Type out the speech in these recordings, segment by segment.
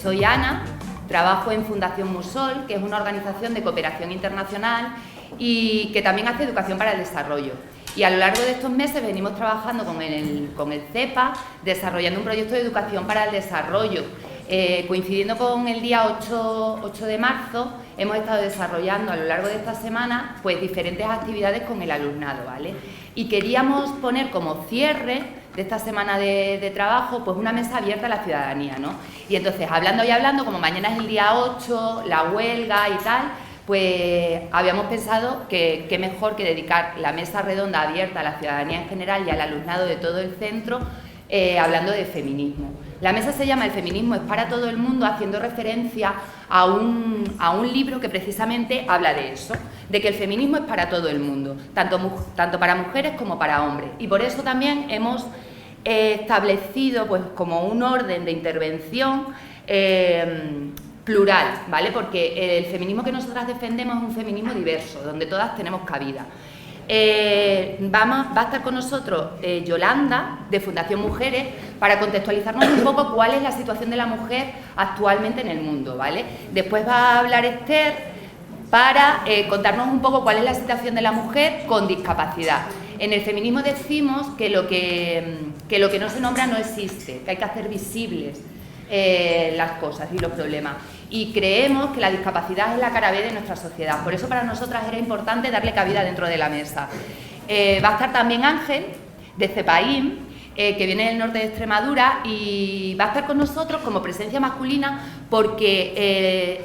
soy Ana, trabajo en Fundación Musol, que es una organización de cooperación internacional y que también hace educación para el desarrollo. Y a lo largo de estos meses venimos trabajando con el CEPA, desarrollando un proyecto de educación para el desarrollo. Coincidiendo con el día 8 de marzo, hemos estado desarrollando a lo largo de esta semana pues diferentes actividades con el alumnado, ¿vale? Y queríamos poner como cierre de esta semana de trabajo pues una mesa abierta a la ciudadanía, ¿no? Y entonces, hablando, como mañana es el día 8, la huelga y tal, pues habíamos pensado que qué mejor que dedicar la mesa redonda abierta a la ciudadanía en general y al alumnado de todo el centro, hablando de feminismo. La mesa se llama El feminismo es para todo el mundo, haciendo referencia a un libro que precisamente habla de eso, de que el feminismo es para todo el mundo, tanto para mujeres como para hombres. Y por eso también hemos establecido pues como un orden de intervención plural, ¿vale? Porque el feminismo que nosotras defendemos es un feminismo diverso, donde todas tenemos cabida. Va a estar con nosotros Yolanda, de Fundación Mujeres, para contextualizarnos un poco cuál es la situación de la mujer actualmente en el mundo, ¿vale? Después va a hablar Esther para contarnos un poco cuál es la situación de la mujer con discapacidad. En el feminismo decimos que lo que no se nombra no existe, que hay que hacer visibles las cosas y los problemas. Y creemos que la discapacidad es la cara B de nuestra sociedad. Por eso para nosotras era importante darle cabida dentro de la mesa. Va a estar también Ángel, de CEPAIM, que viene del norte de Extremadura, y va a estar con nosotros como presencia masculina porque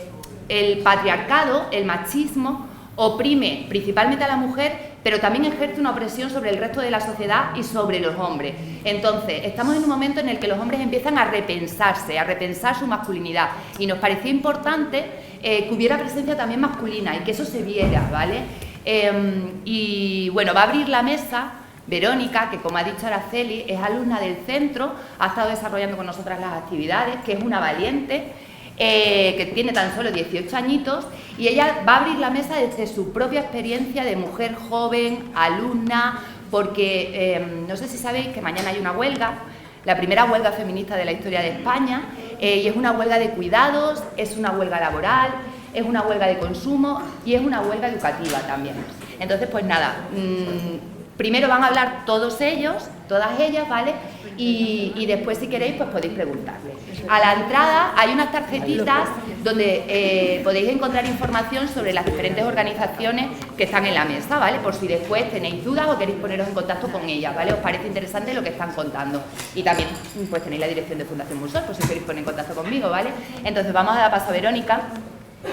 el patriarcado, el machismo, oprime principalmente a la mujer, pero también ejerce una opresión sobre el resto de la sociedad y sobre los hombres. Entonces, estamos en un momento en el que los hombres empiezan a repensarse, a repensar su masculinidad, y nos parecía importante que hubiera presencia también masculina y que eso se viera, ¿vale? Y bueno, va a abrir la mesa Verónica, que como ha dicho Araceli, es alumna del centro, ha estado desarrollando con nosotras las actividades, que es una valiente, que tiene tan solo 18 añitos, y ella va a abrir la mesa desde su propia experiencia de mujer joven, alumna, porque no sé si sabéis que mañana hay una huelga, la primera huelga feminista de la historia de España, y es una huelga de cuidados, es una huelga laboral, es una huelga de consumo y es una huelga educativa también. Entonces, pues nada, primero van a hablar todos ellos, todas ellas, ¿vale? Y después, si queréis, pues podéis preguntarle. A la entrada hay unas tarjetitas donde podéis encontrar información sobre las diferentes organizaciones que están en la mesa, ¿vale? Por si después tenéis dudas o queréis poneros en contacto con ellas, ¿vale? Os parece interesante lo que están contando. Y también, pues tenéis la dirección de Fundación Musol, por si queréis poner en contacto conmigo, ¿vale? Entonces vamos a dar paso a Verónica.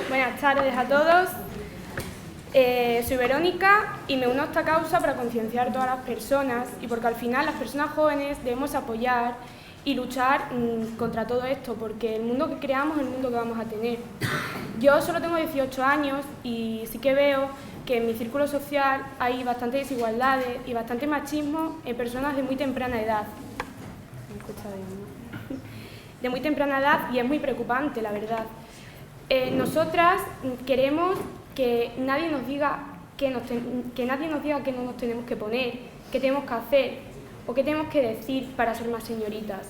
Buenas tardes a todos. Soy Verónica y me uno a esta causa para concienciar a todas las personas, y porque al final las personas jóvenes debemos apoyar y luchar contra todo esto, porque el mundo que creamos es el mundo que vamos a tener. Yo solo tengo 18 años y sí que veo que en mi círculo social hay bastantes desigualdades y bastante machismo en personas de muy temprana edad. ¿Me escucha bien, no? De muy temprana edad, y es muy preocupante, la verdad. Nosotras queremos que nadie nos diga que no nos tenemos que poner, qué tenemos que hacer o qué tenemos que decir para ser más señoritas.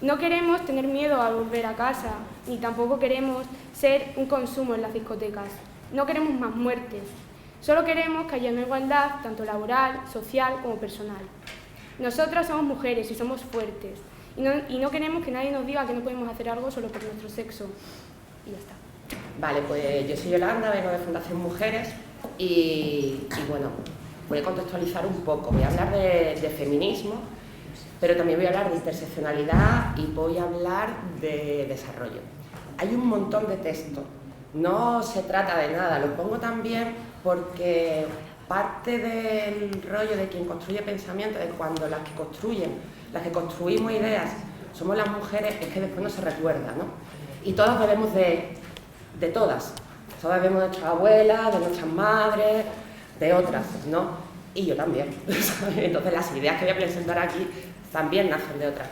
No queremos tener miedo a volver a casa, ni tampoco queremos ser un consumo en las discotecas. No queremos más muertes. Solo queremos que haya una igualdad, tanto laboral, social como personal. Nosotras somos mujeres y somos fuertes. Y no queremos que nadie nos diga que no podemos hacer algo solo por nuestro sexo. Y ya está. Vale, pues yo soy Yolanda, vengo de Fundación Mujeres y bueno, voy a contextualizar un poco. Voy a hablar de feminismo, pero también voy a hablar de interseccionalidad y voy a hablar de desarrollo. Hay un montón de texto, no se trata de nada, lo pongo también porque parte del rollo de quien construye pensamiento, de cuando las que construimos ideas, somos las mujeres, es que después no se recuerda, ¿no? Y todas bebemos de todas bebemos de nuestras abuelas, de nuestras madres, de otras, ¿no? Y yo también, ¿sabes? Entonces las ideas que voy a presentar aquí también nacen de otras.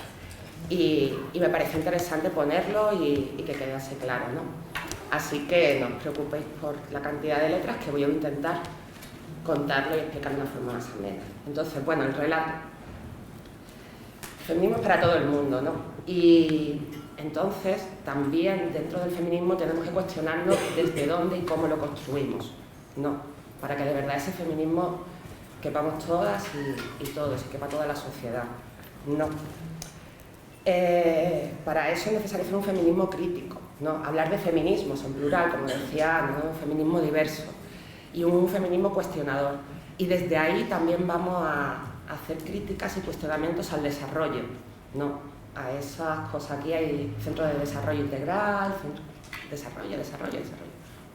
Y me parece interesante ponerlo y que quede así claro, ¿no? Así que no os preocupéis por la cantidad de letras, que voy a intentar contarlo y explicarlo de una forma más amena. Entonces, bueno, el relato. Feminismo es para todo el mundo, ¿no? Y Entonces, también dentro del feminismo tenemos que cuestionarnos desde dónde y cómo lo construimos, ¿no? Para que de verdad ese feminismo quepamos todas y todos, y quepa toda la sociedad, no. Para eso es necesario hacer un feminismo crítico, ¿no? Hablar de feminismos en plural, como decía Ana, ¿no? Un feminismo diverso y un feminismo cuestionador. Y desde ahí también vamos a hacer críticas y cuestionamientos al desarrollo, ¿no? A esas cosas. Aquí hay centro de desarrollo integral, desarrollo.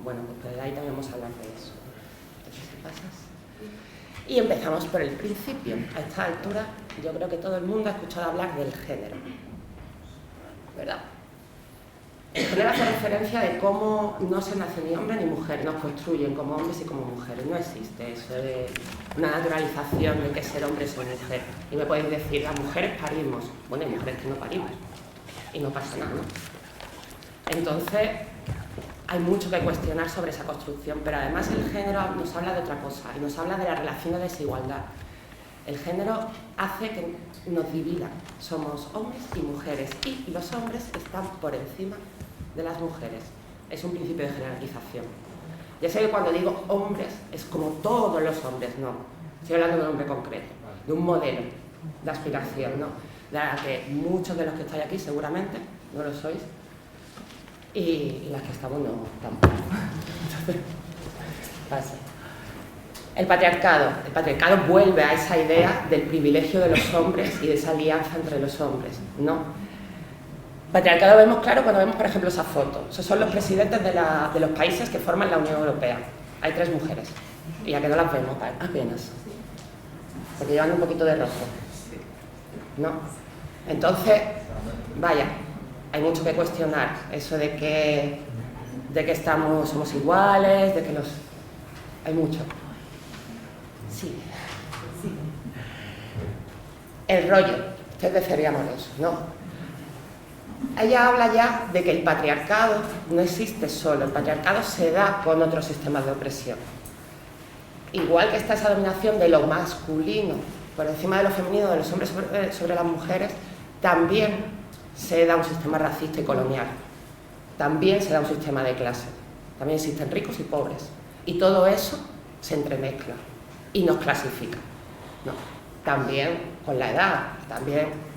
Bueno, pues de ahí también vamos a hablar de eso. Entonces, ¿qué pasas? Y empezamos por el principio. A esta altura yo creo que todo el mundo ha escuchado hablar del género, ¿verdad? El género hace referencia de cómo no se nace ni hombre ni mujer, nos construyen como hombres y como mujeres. No existe eso de una naturalización de que ser hombre o ser mujer. Y me podéis decir, las mujeres parimos. Bueno, hay mujeres que no parimos. Y no pasa nada, ¿no? Entonces, hay mucho que cuestionar sobre esa construcción, pero además el género nos habla de otra cosa, y nos habla de la relación de desigualdad. El género hace que nos dividan, somos hombres y mujeres, y los hombres están por encima de las mujeres. Es un principio de jerarquización. Ya sé que cuando digo hombres, es como todos los hombres, no. Estoy hablando de un hombre concreto, de un modelo de aspiración, ¿no? De la que muchos de los que estáis aquí seguramente no lo sois, y las que estamos no tampoco. Entonces, pasa. El patriarcado vuelve a esa idea del privilegio de los hombres y de esa alianza entre los hombres, ¿no? Patriarcado vemos claro cuando vemos, por ejemplo, esa foto. Esos son los presidentes de los países que forman la Unión Europea. Hay 3 mujeres, y ya que no las vemos apenas, porque llevan un poquito de rojo, ¿no? Entonces, vaya, hay mucho que cuestionar, eso de que somos iguales, de que los... Hay mucho. Sí. El rollo, esto es de Feria Amoroso, ¿no? Ella habla ya de que el patriarcado no existe solo, el patriarcado se da con otros sistemas de opresión. Igual que está esa dominación de lo masculino por encima de lo femenino, de los hombres sobre las mujeres, también se da un sistema racista y colonial. También se da un sistema de clase. También existen ricos y pobres. Y todo eso se entremezcla y nos clasifica, ¿no? También con la edad, también...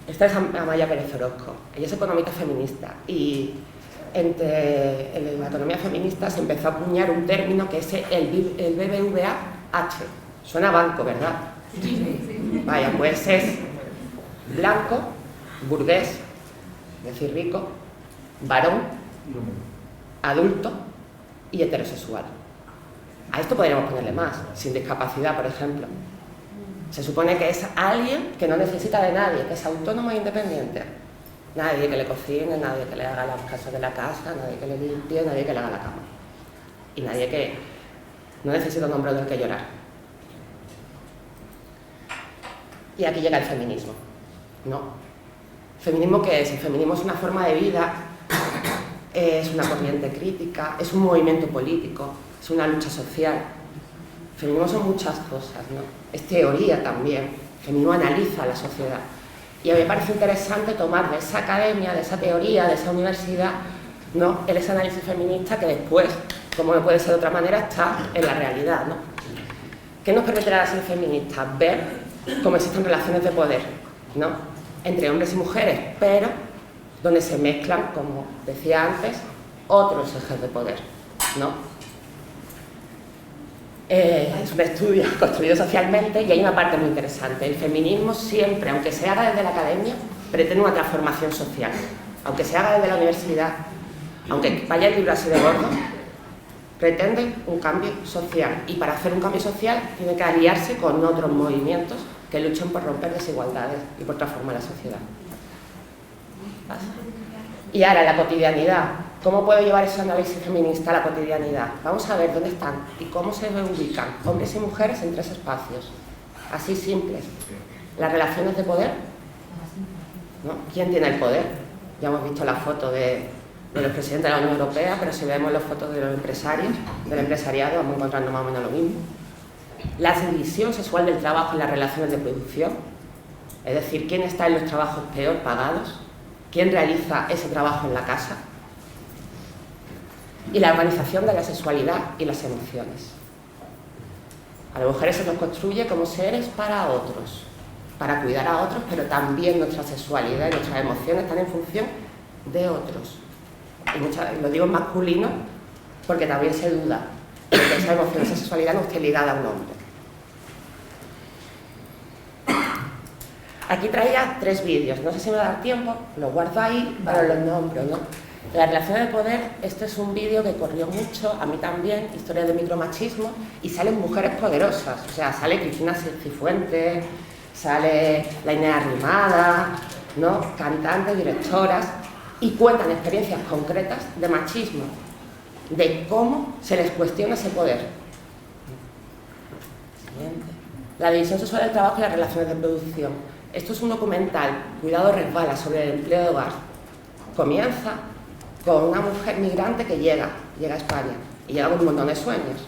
Esta es Amaya Pérez Orozco. Ella es economista feminista y en la economía feminista se empezó a acuñar un término que es el BBVA-H. Suena a banco, ¿verdad? Sí. Vaya, pues es blanco, burgués, es decir, rico, varón, adulto y heterosexual. A esto podríamos ponerle más, sin discapacidad, por ejemplo. Se supone que es alguien que no necesita de nadie, que es autónomo e independiente. Nadie que le cocine, nadie que le haga las cosas de la casa, nadie que le limpie, nadie que le haga la cama. Y nadie que no necesita un hombre del que llorar. Y aquí llega el feminismo, ¿no? ¿Feminismo qué es? El feminismo es una forma de vida, es una corriente crítica, es un movimiento político, es una lucha social. El feminismo son muchas cosas, ¿no? Es teoría también. El feminismo analiza la sociedad. Y a mí me parece interesante tomar de esa academia, de esa teoría, de esa universidad, ¿no? Ese análisis feminista que después, como no puede ser de otra manera, está en la realidad, ¿no? ¿Qué nos permitirá ser feministas? Ver cómo existen relaciones de poder, ¿no? Entre hombres y mujeres, pero donde se mezclan, como decía antes, otros ejes de poder, ¿no? Es un estudio construido socialmente y hay una parte muy interesante. El feminismo siempre, aunque se haga desde la academia, pretende una transformación social. Aunque se haga desde la universidad, aunque vaya el libro así de gordo, pretende un cambio social. Y para hacer un cambio social tiene que aliarse con otros movimientos que luchen por romper desigualdades y por transformar la sociedad. ¿Pasa? Y ahora, la cotidianidad. ¿Cómo puedo llevar ese análisis feminista a la cotidianidad? Vamos a ver dónde están y cómo se ubican hombres y mujeres en 3 espacios. Así simples. Las relaciones de poder, ¿no? ¿Quién tiene el poder? Ya hemos visto la foto de los presidentes de la Unión Europea, pero si vemos las fotos de los empresarios, del empresariado, vamos encontrando más o menos lo mismo. La división sexual del trabajo en las relaciones de producción, Es decir, quién está en los trabajos peor pagados, quién realiza ese trabajo en la casa, y la organización de la sexualidad y las emociones. A las mujeres se nos construye como seres para otros, para cuidar a otros, pero también nuestra sexualidad y nuestras emociones están en función de otros. Y lo digo en masculino porque también se duda de que esa emoción, esa sexualidad no esté ligada a un hombre. Aquí traía 3 vídeos, no sé si me va a dar tiempo, los guardo ahí, pero los nombro, ¿no? La relación de poder, este es un vídeo que corrió mucho, a mí también, historia de micromachismo, y salen mujeres poderosas, o sea, sale Cristina Cifuentes, sale la Inés Arrimada, ¿no? Cantantes, directoras, y cuentan experiencias concretas de machismo, de cómo se les cuestiona ese poder. Siguiente. La división sexual del trabajo y las relaciones de producción. Esto es un documental, Cuidado resbala, sobre el empleo de hogar. Comienza con una mujer migrante que llega a España y llega con un montón de sueños.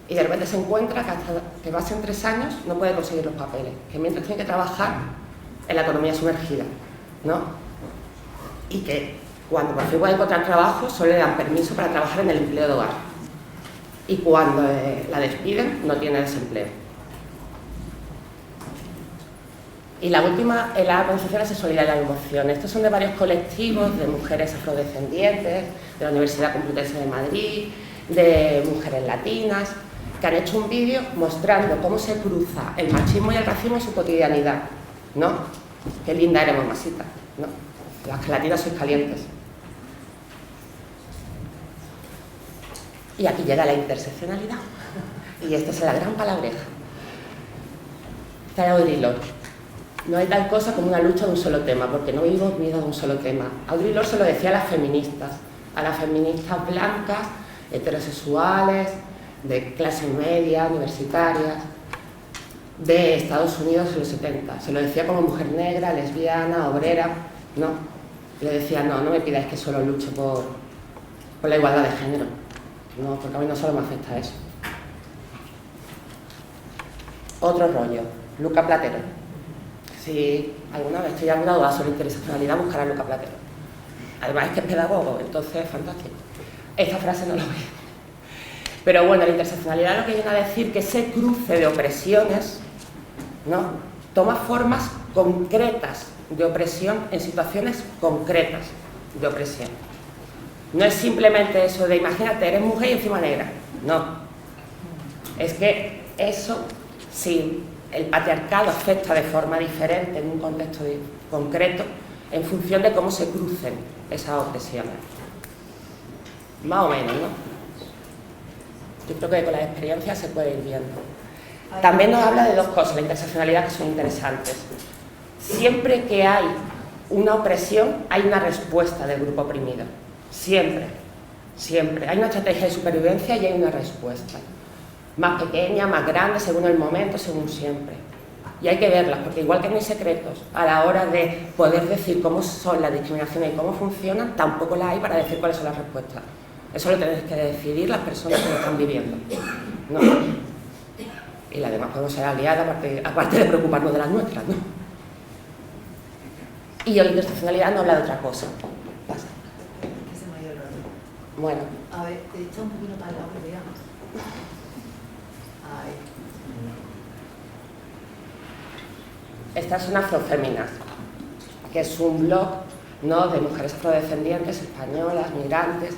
Y de repente se encuentra que hasta que pasen 3 años no puede conseguir los papeles, que mientras tiene que trabajar en la economía sumergida, ¿no? Y que cuando por fin puede encontrar trabajo solo le dan permiso para trabajar en el empleo de hogar. Y cuando la despiden no tiene desempleo. Y la última es la concepción de la sexualidad y la emoción. Estos son de varios colectivos, de mujeres afrodescendientes, de la Universidad Complutense de Madrid, de mujeres latinas, que han hecho un vídeo mostrando cómo se cruza el machismo y el racismo en su cotidianidad, ¿no? Qué linda eres, mamacita, ¿no? Las que latinas sois calientes. Y aquí llega la interseccionalidad. Y esta es la gran palabreja. Está Audre Lorde. No hay tal cosa como una lucha de un solo tema, porque no vivimos vida de un solo tema. Audre Lorde se lo decía a las feministas blancas, heterosexuales, de clase media, universitarias, de Estados Unidos en los 70. Se lo decía como mujer negra, lesbiana, obrera, no. Le decía, no me pidáis que solo luche por la igualdad de género. No, porque a mí no solo me afecta eso. Otro rollo, Luca Platero. Si alguna vez estoy alguna duda sobre interseccionalidad, buscar a Luca Platero. Además es que es pedagogo, entonces fantástico. Esta frase no lo veo. Pero bueno, la interseccionalidad lo que viene a decir que ese cruce de opresiones, ¿no? Toma formas concretas de opresión en situaciones concretas de opresión. No es simplemente eso de, imagínate, eres mujer y encima negra. No. Es que eso, sí, el patriarcado afecta de forma diferente en un contexto concreto en función de cómo se crucen esas opresiones. Más o menos, ¿no? Yo creo que con las experiencias se puede ir viendo. También nos habla de 2 cosas, la interseccionalidad, que son interesantes. Siempre que hay una opresión, hay una respuesta del grupo oprimido. Siempre, siempre. Hay una estrategia de supervivencia y hay una respuesta. Más pequeña, más grande, según el momento, según siempre. Y hay que verlas, porque igual que no hay secretos, a la hora de poder decir cómo son las discriminaciones y cómo funcionan, tampoco las hay para decir cuáles son las respuestas. Eso lo tenéis que decidir las personas que lo están viviendo, ¿no? Y las demás podemos ser aliadas, aparte de preocuparnos de las nuestras, ¿no? Y la interseccionalidad no habla de otra cosa. Pasa. Que se me ha ido el rollo. Bueno. A ver, te echa un poquito para el lado que veamos. Ahí. Estas son Afroféminas, que es un blog, ¿no?, de mujeres afrodescendientes, españolas, migrantes,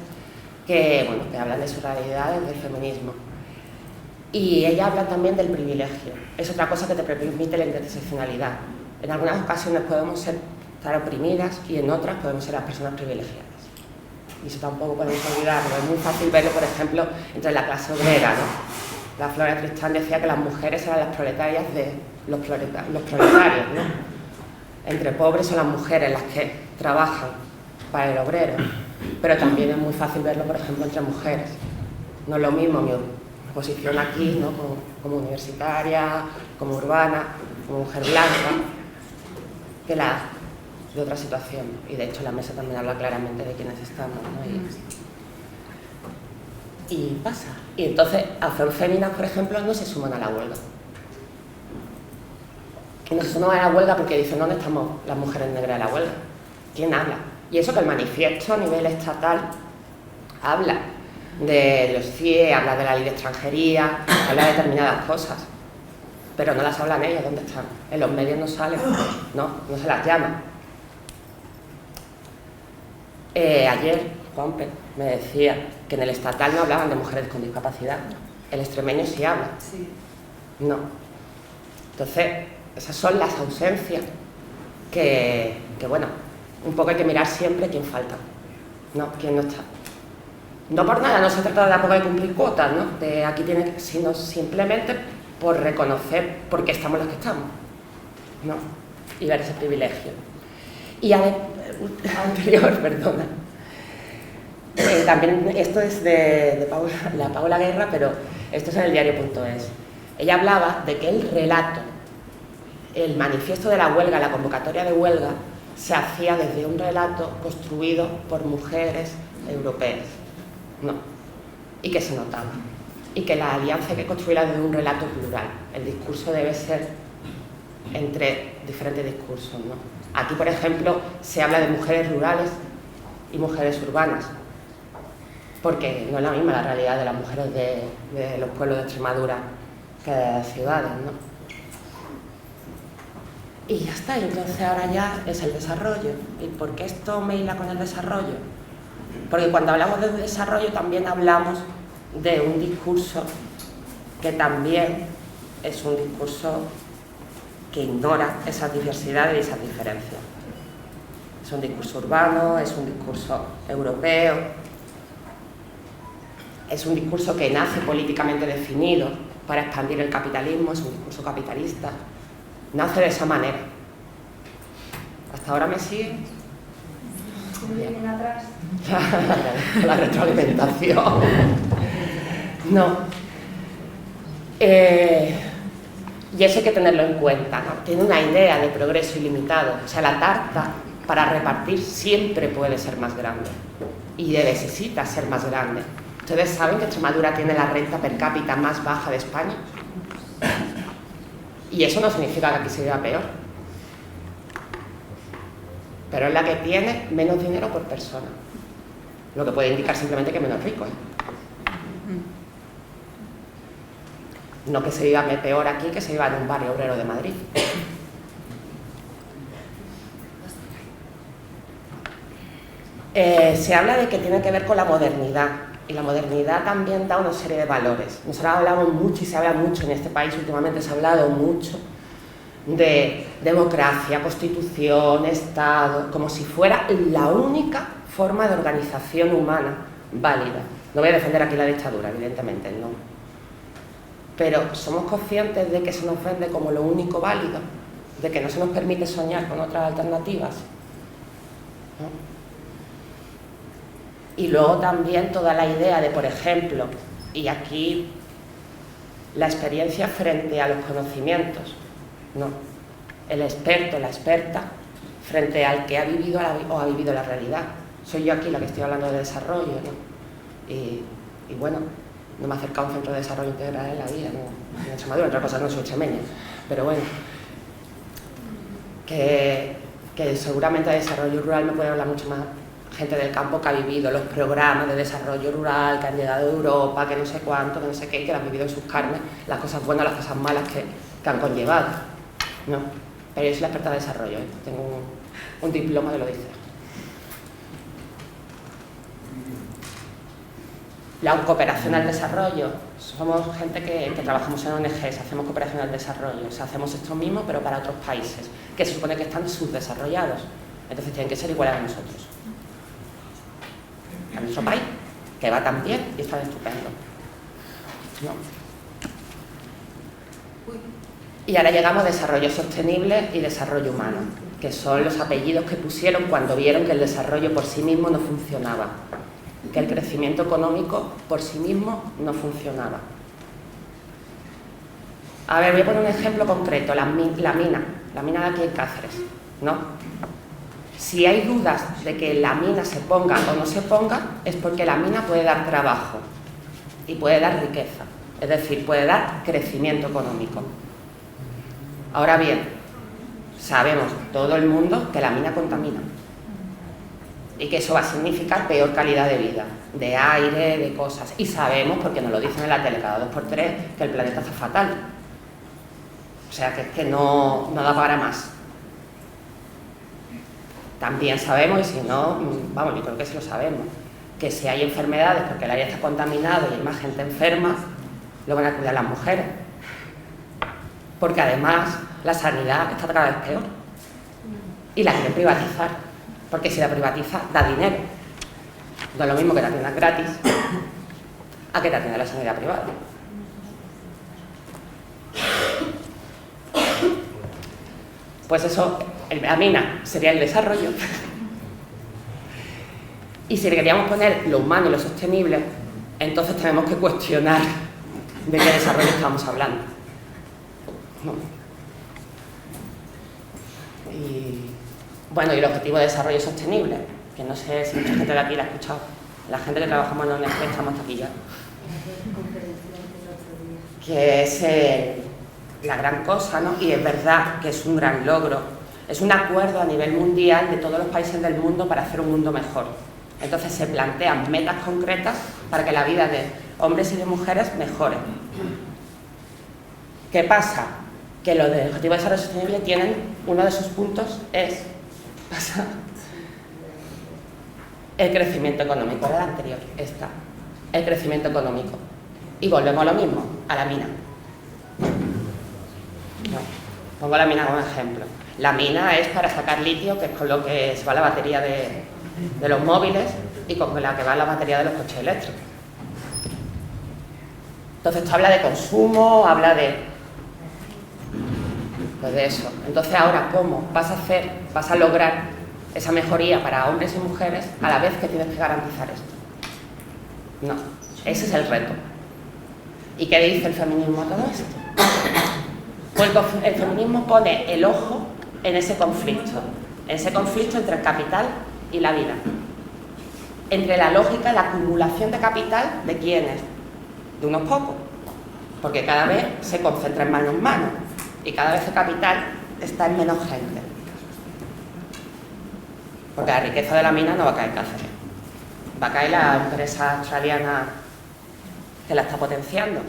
que hablan de sus realidades, del feminismo. Y ellas hablan también del privilegio. Es otra cosa que te permite la interseccionalidad. En algunas ocasiones podemos estar oprimidas y en otras podemos ser las personas privilegiadas. Y eso tampoco podemos olvidarlo. Es muy fácil verlo, por ejemplo, entre la clase obrera, ¿no? La Flora Tristán decía que las mujeres eran las proletarias de los proletarios, ¿no? Entre pobres son las mujeres las que trabajan para el obrero. Pero también es muy fácil verlo, por ejemplo, entre mujeres. No es lo mismo mi posición aquí, ¿no?, como universitaria, como urbana, como mujer blanca, que la de otra situación. Y de hecho la mesa también habla claramente de quiénes estamos, ¿no? Y pasa. Y entonces Afroféminas, por ejemplo, no se suman a la huelga. Y nosotros no vamos a la huelga porque dicen, ¿dónde estamos las mujeres negras de la huelga? ¿Quién habla? Y eso que el manifiesto a nivel estatal habla de los CIE, habla de la ley de extranjería, habla de determinadas cosas, pero no las hablan ellos. ¿Dónde están? En los medios no salen, no se las llama. Ayer Juanpe me decía que en el estatal no hablaban de mujeres con discapacidad, el extremeño sí habla. Sí. No. Entonces, esas son las ausencias que bueno, un poco hay que mirar siempre quién falta, ¿no? Quién no está. No por nada, no se trata tampoco de cumplir cuotas, ¿no? De aquí tiene que, sino simplemente por reconocer por qué estamos los que estamos, ¿no? Y ver ese privilegio. Y anterior, perdona. También esto es de Paula Guerra, pero esto es en el diario.es. Ella hablaba de que el relato, el manifiesto de la huelga, la convocatoria de huelga, se hacía desde un relato construido por mujeres europeas, no, y que se notaba, y que la alianza hay que construirla desde un relato plural. El discurso debe ser entre diferentes discursos, ¿no? Aquí, por ejemplo, se habla de mujeres rurales y mujeres urbanas, porque no es la misma la realidad de las mujeres de los pueblos de Extremadura que de las ciudades, ¿no? Y ya está, entonces ahora ya es el desarrollo. ¿Y por qué esto me hila con el desarrollo? Porque cuando hablamos de desarrollo también hablamos de un discurso que también es un discurso que ignora esas diversidades y esas diferencias. Es un discurso urbano, es un discurso europeo, es un discurso que nace políticamente definido para expandir el capitalismo, es un discurso capitalista. Nace de esa manera. ¿Hasta ahora me siguen? ¿Cómo vienen atrás? La retroalimentación. No. Y eso hay que tenerlo en cuenta, ¿no? Tiene una idea de progreso ilimitado. O sea, la tarta para repartir siempre puede ser más grande. Y necesita ser más grande. ¿Ustedes saben que Extremadura tiene la renta per cápita más baja de España? Y eso no significa que aquí se viva peor. Pero es la que tiene menos dinero por persona. Lo que puede indicar simplemente que es menos rico, ¿eh? No que se viva peor aquí que se viva en un barrio obrero de Madrid. Se habla de que tiene que ver con la modernidad. Y la modernidad también da una serie de valores. Nosotros hablamos mucho y se habla mucho en este país, últimamente se ha hablado mucho de democracia, constitución, Estado, como si fuera la única forma de organización humana válida. No voy a defender aquí la dictadura, evidentemente, no. Pero somos conscientes de que se nos vende como lo único válido, de que no se nos permite soñar con otras alternativas, ¿no? Y luego también toda la idea de, por ejemplo, y aquí la experiencia frente a los conocimientos, ¿no? El experto, la experta, frente al que ha vivido o ha vivido la realidad. Soy yo aquí la que estoy hablando de desarrollo, ¿no? Y bueno, no me he acercado a un centro de desarrollo integral en la vida, ¿no? En Extremadura, entre otras cosas no soy extremeña, pero bueno, que seguramente de desarrollo rural me puede hablar mucho más gente del campo que ha vivido los programas de desarrollo rural, que han llegado de Europa, que no sé cuánto, que no sé qué, que han vivido en sus carnes, las cosas buenas, las cosas malas que han conllevado, ¿no? Pero yo soy la experta de desarrollo, ¿eh? Tengo un diploma que lo dice. La cooperación al desarrollo, somos gente que trabajamos en ONGs, hacemos cooperación al desarrollo, o sea, hacemos esto mismo pero para otros países, que se supone que están subdesarrollados, entonces tienen que ser iguales a nosotros. A nuestro país, que va tan bien y está estupendo, ¿no? Y ahora llegamos a desarrollo sostenible y desarrollo humano, que son los apellidos que pusieron cuando vieron que el desarrollo por sí mismo no funcionaba, que el crecimiento económico por sí mismo no funcionaba. A ver, voy a poner un ejemplo concreto, la mina de aquí en Cáceres, ¿no? Si hay dudas de que la mina se ponga o no se ponga, es porque la mina puede dar trabajo y puede dar riqueza, es decir, puede dar crecimiento económico. Ahora bien, Sabemos todo el mundo que la mina contamina y que eso va a significar peor calidad de vida, de aire, de cosas. Y sabemos, porque nos lo dicen en la tele cada 2 por 3, que el planeta está fatal. O sea, que es que no da para más. También sabemos, y si no, vamos, yo creo que sí lo sabemos, que si hay enfermedades porque el aire está contaminado y hay más gente enferma, lo van a cuidar las mujeres. Porque además la sanidad está cada vez peor. Y la quieren privatizar. Porque si la privatiza, da dinero. No es lo mismo que la atiendan gratis a que te atienda la sanidad privada. Pues eso, la mina sería el desarrollo. Y si le queríamos poner lo humano y lo sostenible, entonces tenemos que cuestionar de qué desarrollo estamos hablando. ¿No? Y bueno, y el objetivo de desarrollo sostenible, que no sé si mucha gente de aquí la ha escuchado. La gente que trabajamos en ONG estamos aquí ya. Que es la gran cosa, ¿no? Y es verdad que es un gran logro. Es un acuerdo a nivel mundial de todos los países del mundo para hacer un mundo mejor. Entonces se plantean metas concretas para que la vida de hombres y de mujeres mejore. ¿Qué pasa? Que los de Objetivo de Desarrollo Sostenible tienen, uno de sus puntos es el crecimiento económico, era el anterior, el crecimiento económico. Y volvemos a lo mismo, a la mina. No, pongo la mina como ejemplo. La mina es para sacar litio, que es con lo que se va la batería de los móviles y con la que va la batería de los coches eléctricos. Entonces esto habla de consumo, habla pues de eso. Entonces ahora, ¿cómo vas a lograr esa mejoría para hombres y mujeres a la vez que tienes que garantizar esto? No, ese es el reto. ¿Y qué dice el feminismo a todo esto? Pues el feminismo pone el ojo en ese conflicto entre el capital y la vida, entre la lógica, la acumulación de capital de quiénes, de unos pocos, porque cada vez se concentra en manos y cada vez el capital está en menos gente, porque la riqueza de la mina no va a caer en Cáceres, va a caer la empresa australiana que la está potenciando.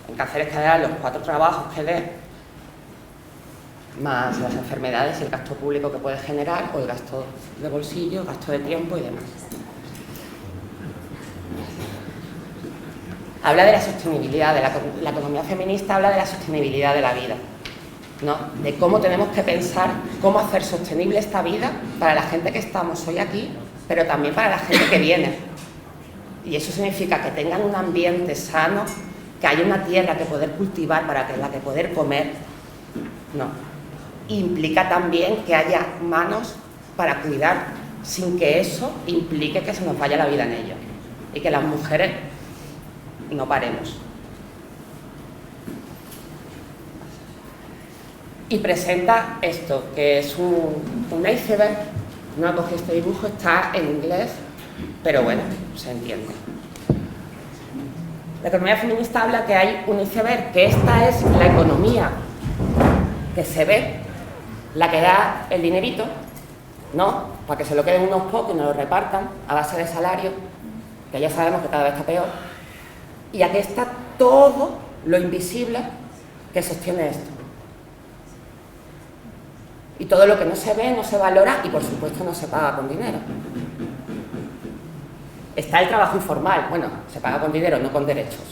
En Cáceres quedarán los 4 trabajos que dé, más las enfermedades y el gasto público que puede generar, o el gasto de bolsillo, el gasto de tiempo y demás. Habla de la sostenibilidad, la economía feminista habla de la sostenibilidad de la vida, ¿no? De cómo tenemos que pensar cómo hacer sostenible esta vida para la gente que estamos hoy aquí, pero también para la gente que viene. Y eso significa que tengan un ambiente sano, que haya una tierra que poder cultivar para la que poder comer, no. Implica también que haya manos para cuidar, sin que eso implique que se nos vaya la vida en ello y que las mujeres no paremos. Y presenta esto, que es un iceberg. No cogí este dibujo, está en inglés, pero bueno, se entiende. La economía feminista habla que hay un iceberg, que esta es la economía que se ve, la que da el dinerito, ¿no? Para que se lo queden unos pocos y nos lo repartan a base de salario, que ya sabemos que cada vez está peor. Y aquí está todo lo invisible que sostiene esto. Y todo lo que no se ve, no se valora y por supuesto no se paga con dinero. Está el trabajo informal, bueno, se paga con dinero, no con derechos.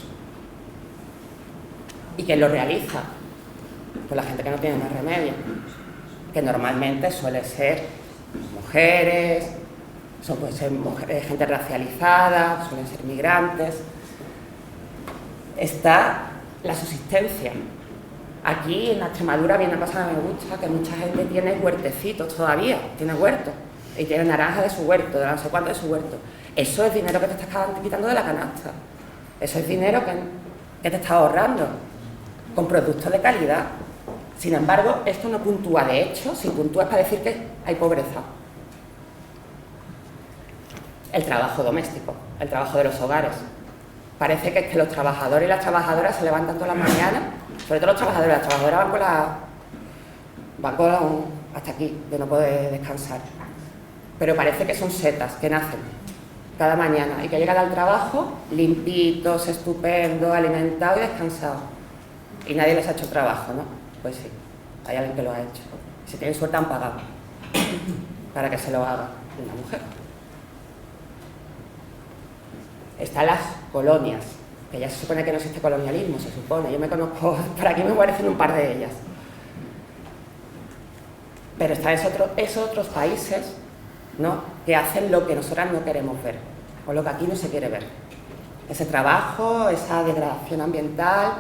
¿Y quién lo realiza? Pues la gente que no tiene más remedio, que normalmente suele ser mujeres, pueden ser gente racializada, suelen ser migrantes. Está la subsistencia. Aquí en la Extremadura viene una cosa que me gusta, que mucha gente tiene huertecitos todavía, tiene huertos, y tiene naranja de su huerto, de no sé cuánto de su huerto. Eso es dinero que te estás quitando de la canasta. Eso es dinero que te estás ahorrando con productos de calidad. Sin embargo, esto no puntúa de hecho, si puntúa es para decir que hay pobreza. El trabajo doméstico, el trabajo de los hogares. Parece que es que los trabajadores y las trabajadoras se levantan todas las mañanas, sobre todo los trabajadores, las trabajadoras van van hasta aquí, de no poder descansar. Pero parece que son setas que nacen cada mañana y que llegan al trabajo limpitos, estupendos, alimentados y descansados. Y nadie les ha hecho trabajo, ¿no? Pues sí, hay alguien que lo ha hecho. Si tienen suerte han pagado para que se lo haga una mujer. Están las colonias, que ya se supone que no existe colonialismo, se supone. Yo me conozco, por aquí me parecen un par de ellas. Pero están esos otros países, ¿no?, que hacen lo que nosotras no queremos ver, o lo que aquí no se quiere ver. Ese trabajo, esa degradación ambiental,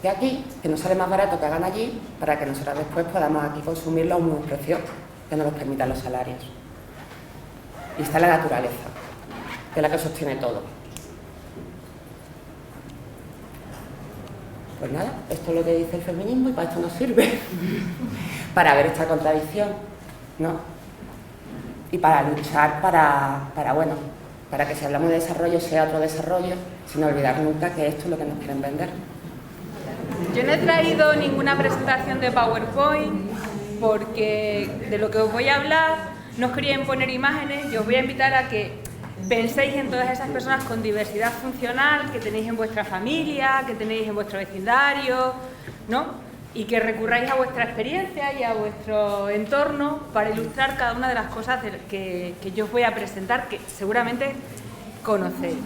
que aquí, que nos sale más barato que hagan allí, para que nosotras después podamos aquí consumirlo a un precio que nos lo permitan los salarios. Y está la naturaleza, que es la que sostiene todo. Pues nada, esto es lo que dice el feminismo y para esto nos sirve. Para ver esta contradicción, ¿no? Y para luchar para que si hablamos de desarrollo sea otro desarrollo, sin olvidar nunca que esto es lo que nos quieren vender. Yo no he traído ninguna presentación de PowerPoint porque de lo que os voy a hablar no os quería imponer imágenes. Yo os voy a invitar a que penséis en todas esas personas con diversidad funcional que tenéis en vuestra familia, que tenéis en vuestro vecindario, ¿no? Y que recurráis a vuestra experiencia y a vuestro entorno para ilustrar cada una de las cosas que yo os voy a presentar, que seguramente conocéis.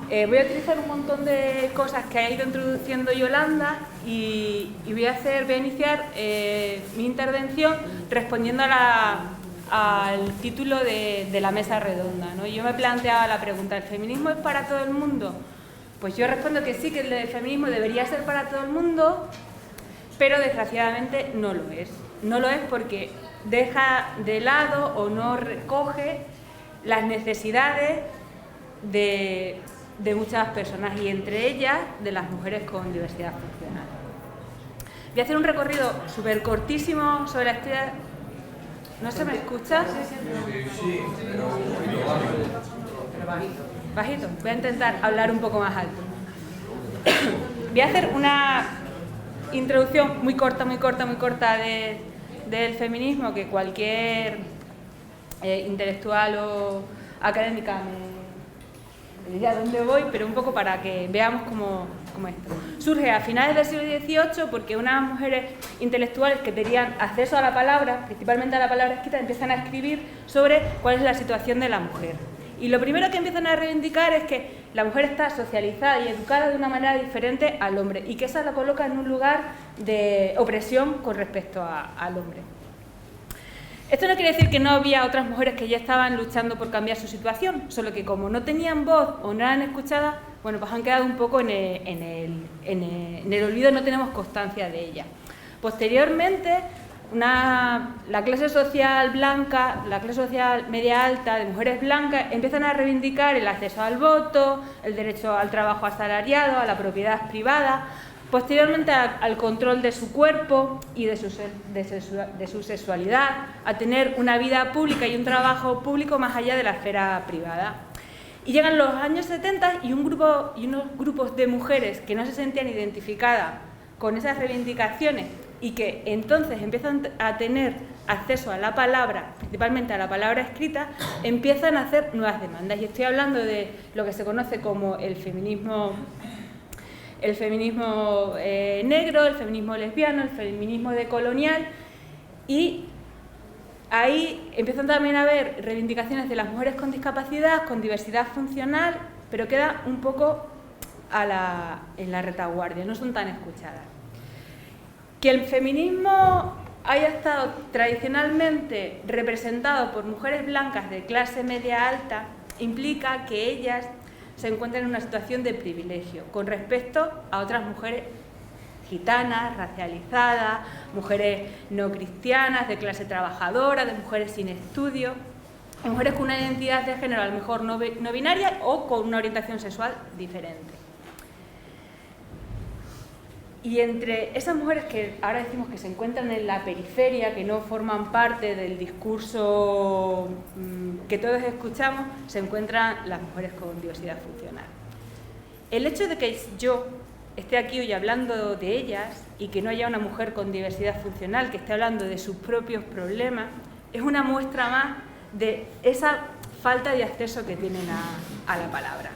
Voy a utilizar un montón de cosas que ha ido introduciendo Yolanda y voy a iniciar mi intervención respondiendo al título de la mesa redonda, ¿no? Yo me planteaba la pregunta, ¿el feminismo es para todo el mundo? Pues yo respondo que sí, que el feminismo debería ser para todo el mundo, pero desgraciadamente no lo es. No lo es porque deja de lado o no recoge las necesidades de muchas personas y entre ellas de las mujeres con diversidad funcional. Voy a hacer un recorrido súper cortísimo sobre la historia. ¿No se me escucha? Sí, pero bajito. Bajito. Voy a intentar hablar un poco más alto. Voy a hacer una introducción muy corta del feminismo que cualquier intelectual o académica me diría dónde voy, pero un poco para que veamos cómo esto. Surge a finales del siglo XVIII porque unas mujeres intelectuales que tenían acceso a la palabra, principalmente a la palabra escrita, empiezan a escribir sobre cuál es la situación de la mujer. Y lo primero que empiezan a reivindicar es que la mujer está socializada y educada de una manera diferente al hombre y que esa la coloca en un lugar de opresión con respecto al hombre. Esto no quiere decir que no había otras mujeres que ya estaban luchando por cambiar su situación, solo que como no tenían voz o no eran escuchadas, bueno, pues han quedado un poco en el olvido, no tenemos constancia de ellas. Posteriormente, la clase social blanca, la clase social media alta de mujeres blancas empiezan a reivindicar el acceso al voto, el derecho al trabajo asalariado, a la propiedad privada, posteriormente al control de su cuerpo y de su sexualidad, a tener una vida pública y un trabajo público más allá de la esfera privada. Y llegan los años 70 y unos grupos de mujeres que no se sentían identificadas con esas reivindicaciones y que entonces empiezan a tener acceso a la palabra, principalmente a la palabra escrita, empiezan a hacer nuevas demandas. Y estoy hablando de lo que se conoce como el feminismo negro, el feminismo lesbiano, el feminismo decolonial, y ahí empiezan también a haber reivindicaciones de las mujeres con discapacidad, con diversidad funcional, pero queda un poco en la retaguardia, no son tan escuchadas. Que el feminismo haya estado tradicionalmente representado por mujeres blancas de clase media alta implica que ellas se encuentran en una situación de privilegio con respecto a otras mujeres gitanas, racializadas, mujeres no cristianas, de clase trabajadora, de mujeres sin estudio, mujeres con una identidad de género a lo mejor no binaria o con una orientación sexual diferente. Y entre esas mujeres que ahora decimos que se encuentran en la periferia, que no forman parte del discurso que todos escuchamos, se encuentran las mujeres con diversidad funcional. El hecho de que yo esté aquí hoy hablando de ellas y que no haya una mujer con diversidad funcional que esté hablando de sus propios problemas, es una muestra más de esa falta de acceso que tienen a la palabra.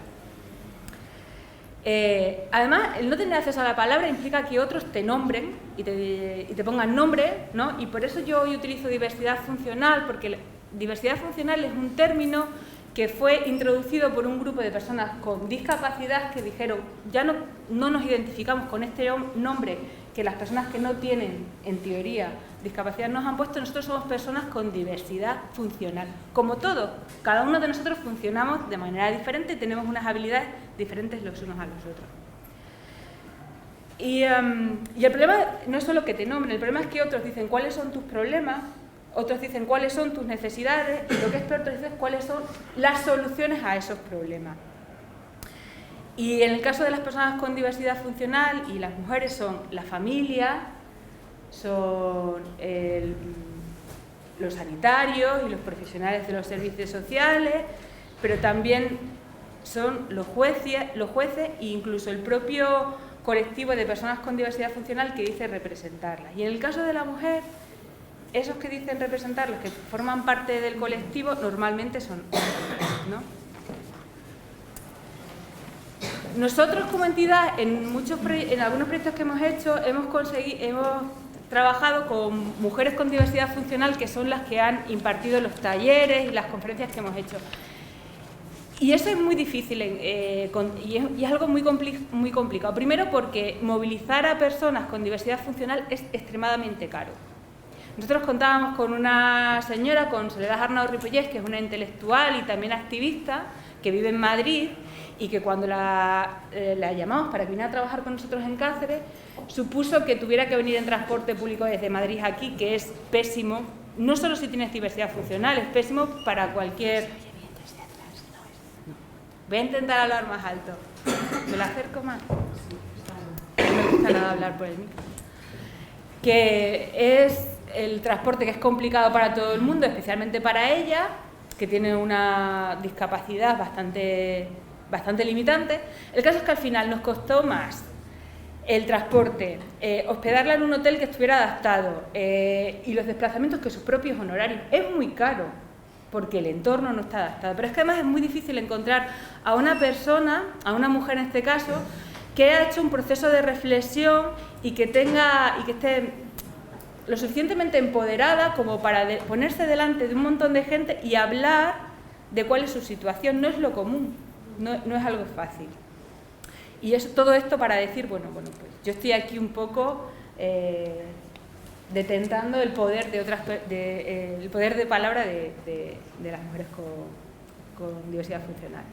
Además, el no tener acceso a la palabra implica que otros te nombren y te pongan nombre, ¿no? Y por eso yo hoy utilizo diversidad funcional, porque diversidad funcional es un término que fue introducido por un grupo de personas con discapacidad que dijeron, ya no nos identificamos con este nombre que las personas que no tienen, en teoría, discapacidad nos han puesto. Nosotros somos personas con diversidad funcional. Como todos, cada uno de nosotros funcionamos de manera diferente y tenemos unas habilidades diferentes los unos a los otros. Y el problema no es solo que te nombren, el problema es que otros dicen cuáles son tus problemas, otros dicen cuáles son tus necesidades, y lo que es peor, otros dicen cuáles son las soluciones a esos problemas. Y en el caso de las personas con diversidad funcional y las mujeres son la familia, son los sanitarios y los profesionales de los servicios sociales, pero también son los jueces e incluso el propio colectivo de personas con diversidad funcional que dice representarlas. Y en el caso de la mujer, esos que dicen representar, los que forman parte del colectivo, normalmente son hombres, ¿no? Nosotros como entidad, en algunos proyectos que hemos hecho, hemos trabajado con mujeres con diversidad funcional, que son las que han impartido los talleres y las conferencias que hemos hecho. Y eso es muy difícil y es algo muy complicado. Primero porque movilizar a personas con diversidad funcional es extremadamente caro. Nosotros contábamos con una señora, con Soledad Arnau Ripollés, que es una intelectual y también activista, que vive en Madrid, y que cuando la llamamos para que viniera a trabajar con nosotros en Cáceres, supuso que tuviera que venir en transporte público desde Madrid aquí, que es pésimo, no solo si tienes diversidad funcional, es pésimo para cualquier... Voy a intentar hablar más alto. ¿Me lo acerco más? No me gusta nada hablar por el micro. Que es el transporte que es complicado para todo el mundo, especialmente para ella, que tiene una discapacidad bastante limitante. El caso es que al final nos costó más el transporte, hospedarla en un hotel que estuviera adaptado y los desplazamientos que sus propios honorarios. Es muy caro porque el entorno no está adaptado. Pero es que además es muy difícil encontrar a una persona, a una mujer en este caso, que haya hecho un proceso de reflexión y que esté lo suficientemente empoderada como para ponerse delante de un montón de gente y hablar de cuál es su situación. No es lo común, no es algo fácil. Y todo esto para decir, bueno, pues yo estoy aquí un poco detentando el poder el poder de palabra de las mujeres con diversidad funcional.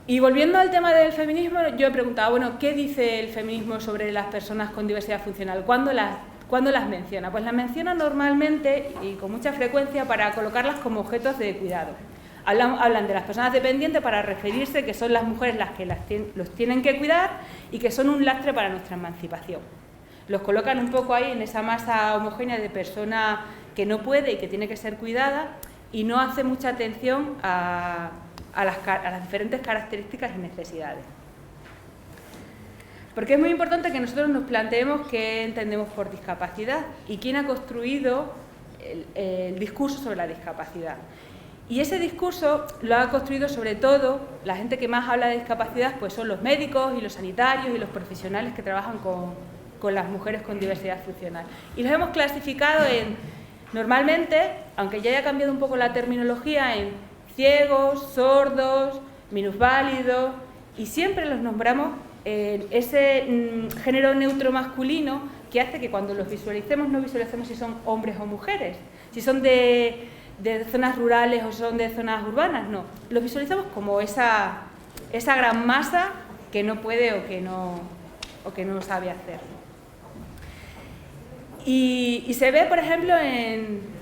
Y volviendo al tema del feminismo, yo he preguntado, bueno, ¿qué dice el feminismo sobre las personas con diversidad funcional? ¿Cuándo las menciona? Pues las menciona normalmente y con mucha frecuencia para colocarlas como objetos de cuidado. Hablan de las personas dependientes para referirse que son las mujeres las que los tienen que cuidar y que son un lastre para nuestra emancipación. Los colocan un poco ahí en esa masa homogénea de persona que no puede y que tiene que ser cuidada y no hace mucha atención a las diferentes características y necesidades. Porque es muy importante que nosotros nos planteemos qué entendemos por discapacidad y quién ha construido el discurso sobre la discapacidad. Y ese discurso lo ha construido sobre todo la gente que más habla de discapacidad, pues son los médicos y los sanitarios y los profesionales que trabajan con las mujeres con diversidad funcional. Y los hemos clasificado normalmente, aunque ya haya cambiado un poco la terminología, en ciegos, sordos, minusválidos, y siempre los nombramos en ese género neutro masculino que hace que cuando los visualicemos no visualicemos si son hombres o mujeres, si son de zonas rurales o son de zonas urbanas, no. Los visualizamos como esa gran masa que no puede o que no sabe hacer. Y se ve, por ejemplo,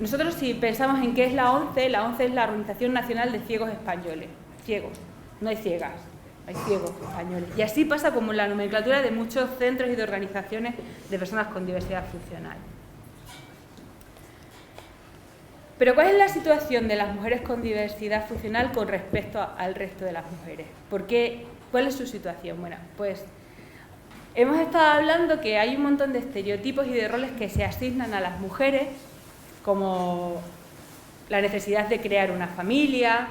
nosotros si pensamos en qué es la ONCE es la Organización Nacional de Ciegos Españoles. Ciegos, no hay ciegas, hay ciegos españoles. Y así pasa como la nomenclatura de muchos centros y de organizaciones de personas con diversidad funcional. Pero ¿cuál es la situación de las mujeres con diversidad funcional con respecto al resto de las mujeres? ¿Cuál es su situación? Bueno, pues hemos estado hablando que hay un montón de estereotipos y de roles que se asignan a las mujeres, como la necesidad de crear una familia,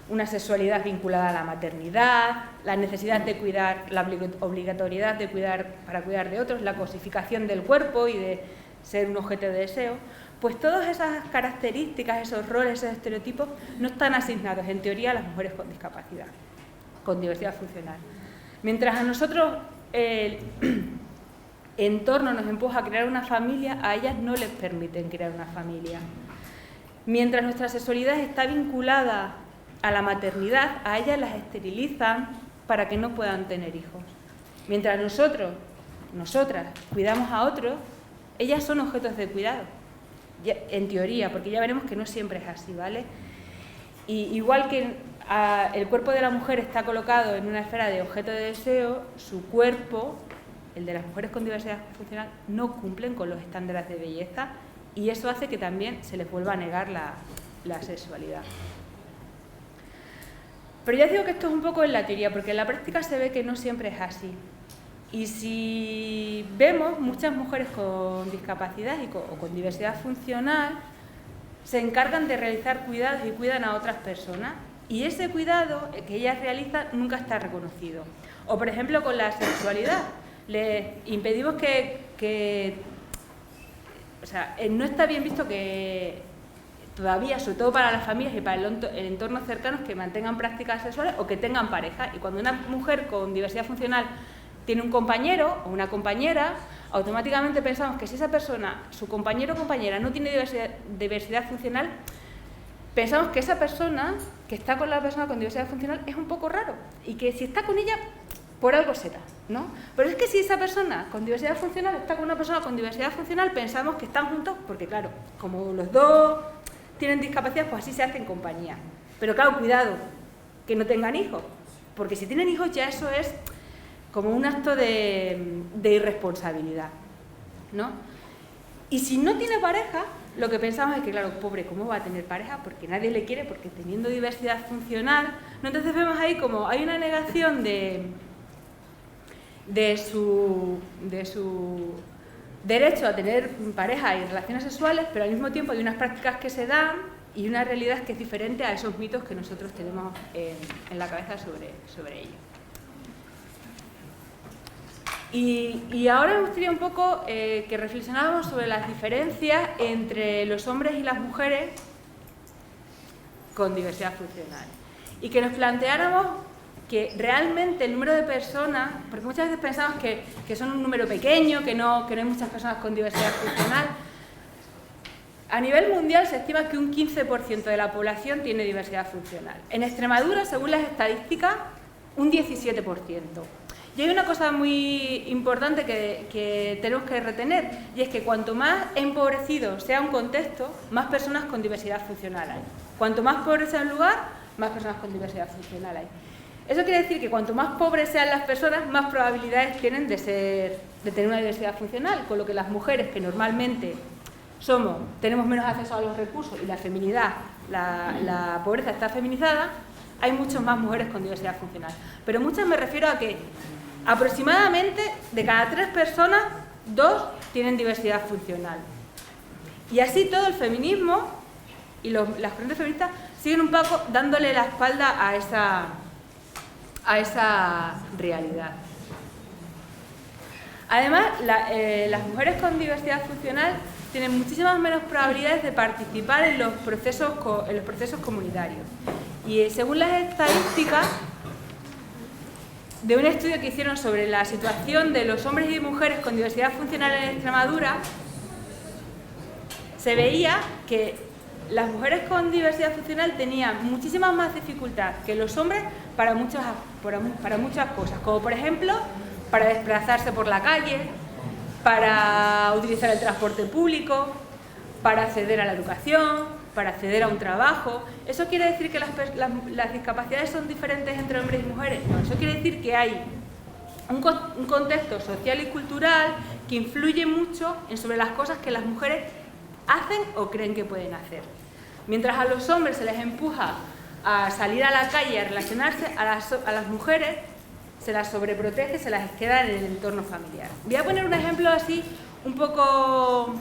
una sexualidad vinculada a la maternidad, la necesidad de cuidar, la obligatoriedad de cuidar para cuidar de otros, la cosificación del cuerpo y de ser un objeto de deseo. Pues todas esas características, esos roles, esos estereotipos no están asignados en teoría a las mujeres con discapacidad, con diversidad funcional. Mientras a nosotros el entorno nos empuja a crear una familia, a ellas no les permiten crear una familia. Mientras nuestra sexualidad está vinculada a la maternidad, a ellas las esterilizan para que no puedan tener hijos. Mientras nosotras cuidamos a otros, ellas son objetos de cuidado, ya, en teoría, porque ya veremos que no siempre es así, ¿vale? Y igual que el cuerpo de la mujer está colocado en una esfera de objeto de deseo, su cuerpo, el de las mujeres con diversidad funcional, no cumplen con los estándares de belleza y eso hace que también se les vuelva a negar la sexualidad. Pero ya digo que esto es un poco en la teoría, porque en la práctica se ve que no siempre es así. Y si vemos, muchas mujeres con discapacidad o con diversidad funcional se encargan de realizar cuidados y cuidan a otras personas y ese cuidado que ellas realizan nunca está reconocido. O por ejemplo con la sexualidad, les impedimos o sea, no está bien visto que todavía, sobre todo para las familias y para el entorno cercano, que mantengan prácticas sexuales o que tengan pareja. Y cuando una mujer con diversidad funcional tiene un compañero o una compañera, automáticamente pensamos que si esa persona, su compañero o compañera, no tiene diversidad funcional, pensamos que esa persona que está con la persona con diversidad funcional es un poco raro y que si está con ella, por algo será, ¿no? Pero es que si esa persona con diversidad funcional está con una persona con diversidad funcional, pensamos que están juntos porque, claro, como los dos tienen discapacidad, pues así se hacen compañía. Pero claro, cuidado, que no tengan hijos, porque si tienen hijos ya eso es como un acto de irresponsabilidad, ¿no? Y si no tiene pareja, lo que pensamos es que, claro, pobre, ¿cómo va a tener pareja? Porque nadie le quiere, porque teniendo diversidad funcional, ¿no? Entonces vemos ahí como hay una negación de su derecho a tener pareja y relaciones sexuales, pero al mismo tiempo hay unas prácticas que se dan y una realidad que es diferente a esos mitos que nosotros tenemos en la cabeza sobre ello. Y ahora me gustaría un poco que reflexionáramos sobre las diferencias entre los hombres y las mujeres con diversidad funcional y que nos planteáramos que realmente el número de personas, porque muchas veces pensamos que son un número pequeño, que no hay muchas personas con diversidad funcional. A nivel mundial se estima que un 15% de la población tiene diversidad funcional. En Extremadura, según las estadísticas, un 17%. Y hay una cosa muy importante que tenemos que retener, y es que cuanto más empobrecido sea un contexto, más personas con diversidad funcional hay. Cuanto más pobre sea un lugar, más personas con diversidad funcional hay. Eso quiere decir que cuanto más pobres sean las personas, más probabilidades tienen de tener una diversidad funcional, con lo que las mujeres, que normalmente tenemos menos acceso a los recursos y la feminidad, la pobreza está feminizada, hay muchas más mujeres con diversidad funcional. Pero muchas me refiero a que aproximadamente de cada 3 personas, 2 tienen diversidad funcional. Y así todo el feminismo y las corrientes feministas siguen un poco dándole la espalda a esa realidad. Además, las mujeres con diversidad funcional tienen muchísimas menos probabilidades de participar en los procesos comunitarios. Y según las estadísticas de un estudio que hicieron sobre la situación de los hombres y mujeres con diversidad funcional en Extremadura, se veía que las mujeres con diversidad funcional tenían muchísimas más dificultad que los hombres para muchas cosas, como por ejemplo para desplazarse por la calle, para utilizar el transporte público, para acceder a la educación, para acceder a un trabajo. ¿Eso quiere decir que las discapacidades son diferentes entre hombres y mujeres? No, eso quiere decir que hay un contexto social y cultural que influye mucho sobre las cosas que las mujeres hacen o creen que pueden hacer. Mientras a los hombres se les empuja a salir a la calle, a relacionarse, a las mujeres se las sobreprotege, se las queda en el entorno familiar. Voy a poner un ejemplo así, un poco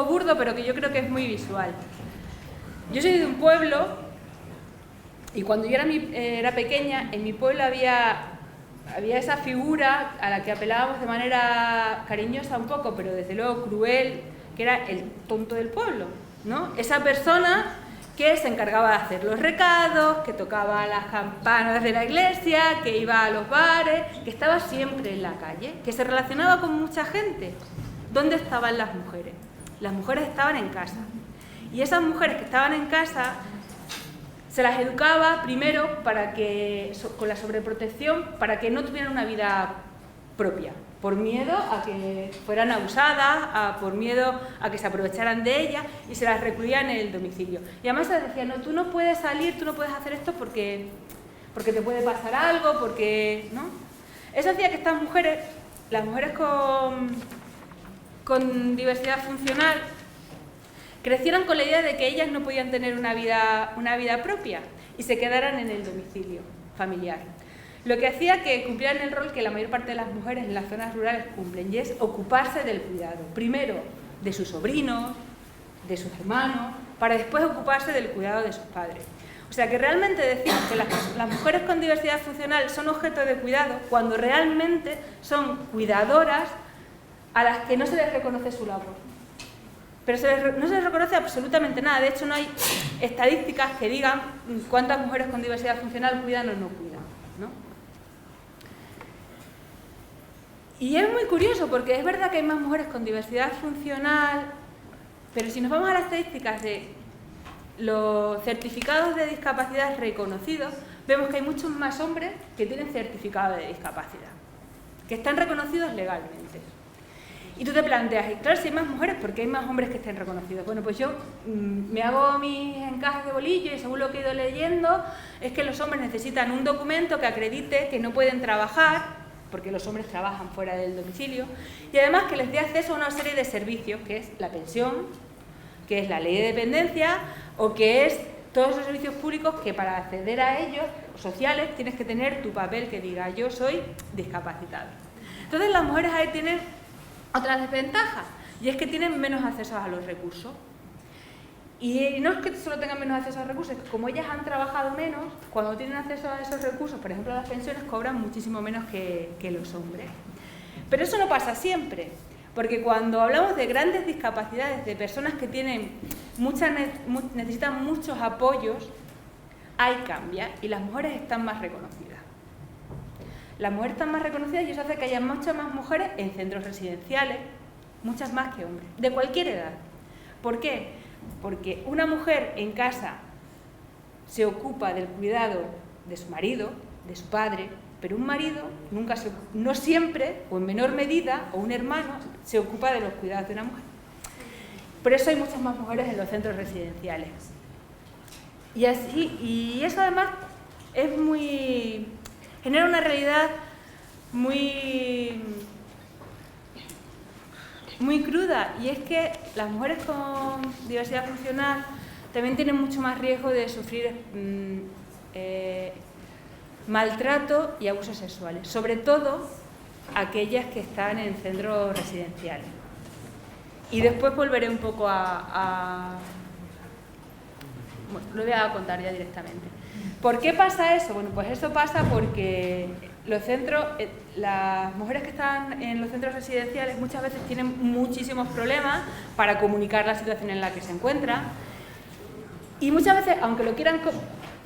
burdo, pero que yo creo que es muy visual. Yo soy de un pueblo y cuando yo era pequeña, en mi pueblo había esa figura a la que apelábamos de manera cariñosa un poco, pero desde luego cruel, que era el tonto del pueblo, ¿no? Esa persona que se encargaba de hacer los recados, que tocaba las campanas de la iglesia, que iba a los bares, que estaba siempre en la calle, que se relacionaba con mucha gente. ¿Dónde estaban las mujeres? Las mujeres estaban en casa. Y esas mujeres que estaban en casa se las educaba primero para que, con la sobreprotección, para que no tuvieran una vida propia, por miedo a que fueran abusadas, por miedo a que se aprovecharan de ellas, y se las recluían en el domicilio. Y además se les decía, no, tú no puedes salir, tú no puedes hacer esto porque te puede pasar algo, porque, ¿no? Eso hacía que estas mujeres, las mujeres con diversidad funcional, crecieran con la idea de que ellas no podían tener una vida propia y se quedaran en el domicilio familiar. Lo que hacía que cumplieran el rol que la mayor parte de las mujeres en las zonas rurales cumplen, y es ocuparse del cuidado. Primero de sus sobrinos, de sus hermanos, para después ocuparse del cuidado de sus padres. O sea que realmente decimos que las mujeres con diversidad funcional son objeto de cuidado cuando realmente son cuidadoras a las que no se les reconoce su labor. Pero no se les reconoce absolutamente nada. De hecho, no hay estadísticas que digan cuántas mujeres con diversidad funcional cuidan o no cuidan, ¿no? Y es muy curioso porque es verdad que hay más mujeres con diversidad funcional, pero si nos vamos a las estadísticas de los certificados de discapacidad reconocidos, vemos que hay muchos más hombres que tienen certificado de discapacidad, que están reconocidos legalmente. Y tú te planteas, claro, si hay más mujeres, ¿por qué hay más hombres que estén reconocidos? Bueno, pues yo me hago mis encajes de bolillo y según lo que he ido leyendo, es que los hombres necesitan un documento que acredite que no pueden trabajar, porque los hombres trabajan fuera del domicilio, y además que les dé acceso a una serie de servicios, que es la pensión, que es la ley de dependencia, o que es todos esos servicios públicos que para acceder a ellos, sociales, tienes que tener tu papel que diga yo soy discapacitado. Entonces las mujeres ahí tienen otra desventaja, y es que tienen menos acceso a los recursos. Y no es que solo tengan menos acceso a los recursos, es que como ellas han trabajado menos, cuando tienen acceso a esos recursos, por ejemplo a las pensiones, cobran muchísimo menos que los hombres. Pero eso no pasa siempre, porque cuando hablamos de grandes discapacidades, de personas que tienen necesitan muchos apoyos, ahí cambia y las mujeres están más reconocidas. Las mujeres están más reconocidas y eso hace que haya muchas más mujeres en centros residenciales, muchas más que hombres, de cualquier edad. ¿Por qué? Porque una mujer en casa se ocupa del cuidado de su marido, de su padre, pero un marido no siempre, o en menor medida, o un hermano, se ocupa de los cuidados de una mujer. Por eso hay muchas más mujeres en los centros residenciales. Y eso además genera una realidad muy cruda, y es que las mujeres con diversidad funcional también tienen mucho más riesgo de sufrir maltrato y abusos sexuales, sobre todo aquellas que están en centros residenciales. Y después volveré un poco bueno, lo voy a contar ya directamente. ¿Por qué pasa eso? Bueno, pues eso pasa porque las mujeres que están en los centros residenciales muchas veces tienen muchísimos problemas para comunicar la situación en la que se encuentran, y muchas veces, aunque lo quieran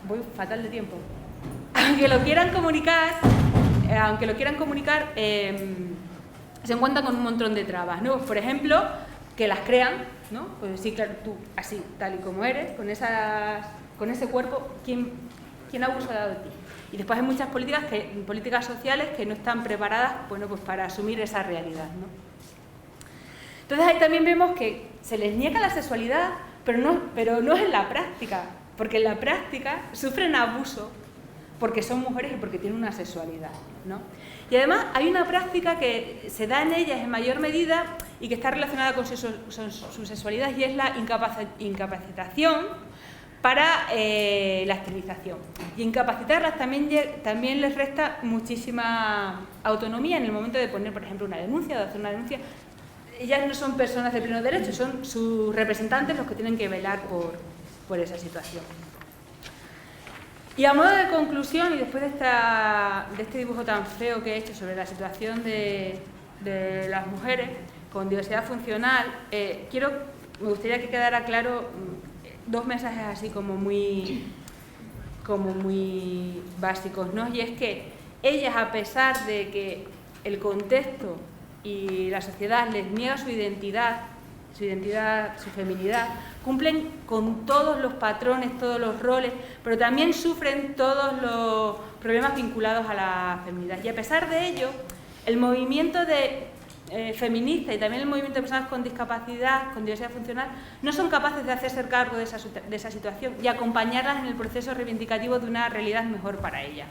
voy fatal de tiempo, aunque lo quieran comunicar, se encuentran con un montón de trabas, ¿no? Por ejemplo, que las crean, ¿no? Pues sí, claro, tú así, tal y como eres, con ese cuerpo, ¿quién ha abusado de ti? Y después hay muchas políticas sociales que no están preparadas, bueno, pues para asumir esa realidad, ¿no? Entonces ahí también vemos que se les niega la sexualidad, pero no es en la práctica, porque en la práctica sufren abuso porque son mujeres y porque tienen una sexualidad, ¿no? Y además hay una práctica que se da en ellas en mayor medida y que está relacionada con su sexualidad, y es la incapacitación para la esterilización. Y incapacitarlas también les resta muchísima autonomía en el momento de poner, por ejemplo, una denuncia o de hacer una denuncia. Ellas no son personas de pleno derecho, son sus representantes los que tienen que velar por esa situación. Y a modo de conclusión, y después de este dibujo tan feo que he hecho sobre la situación de las mujeres con diversidad funcional, me gustaría que quedara claro dos mensajes así como muy básicos, ¿no? Y es que ellas, a pesar de que el contexto y la sociedad les niega su identidad, su feminidad, cumplen con todos los patrones, todos los roles, pero también sufren todos los problemas vinculados a la feminidad. Y a pesar de ello, el movimiento feminista y también el movimiento de personas con discapacidad, con diversidad funcional, no son capaces de hacerse cargo de esa situación y acompañarlas en el proceso reivindicativo de una realidad mejor para ellas.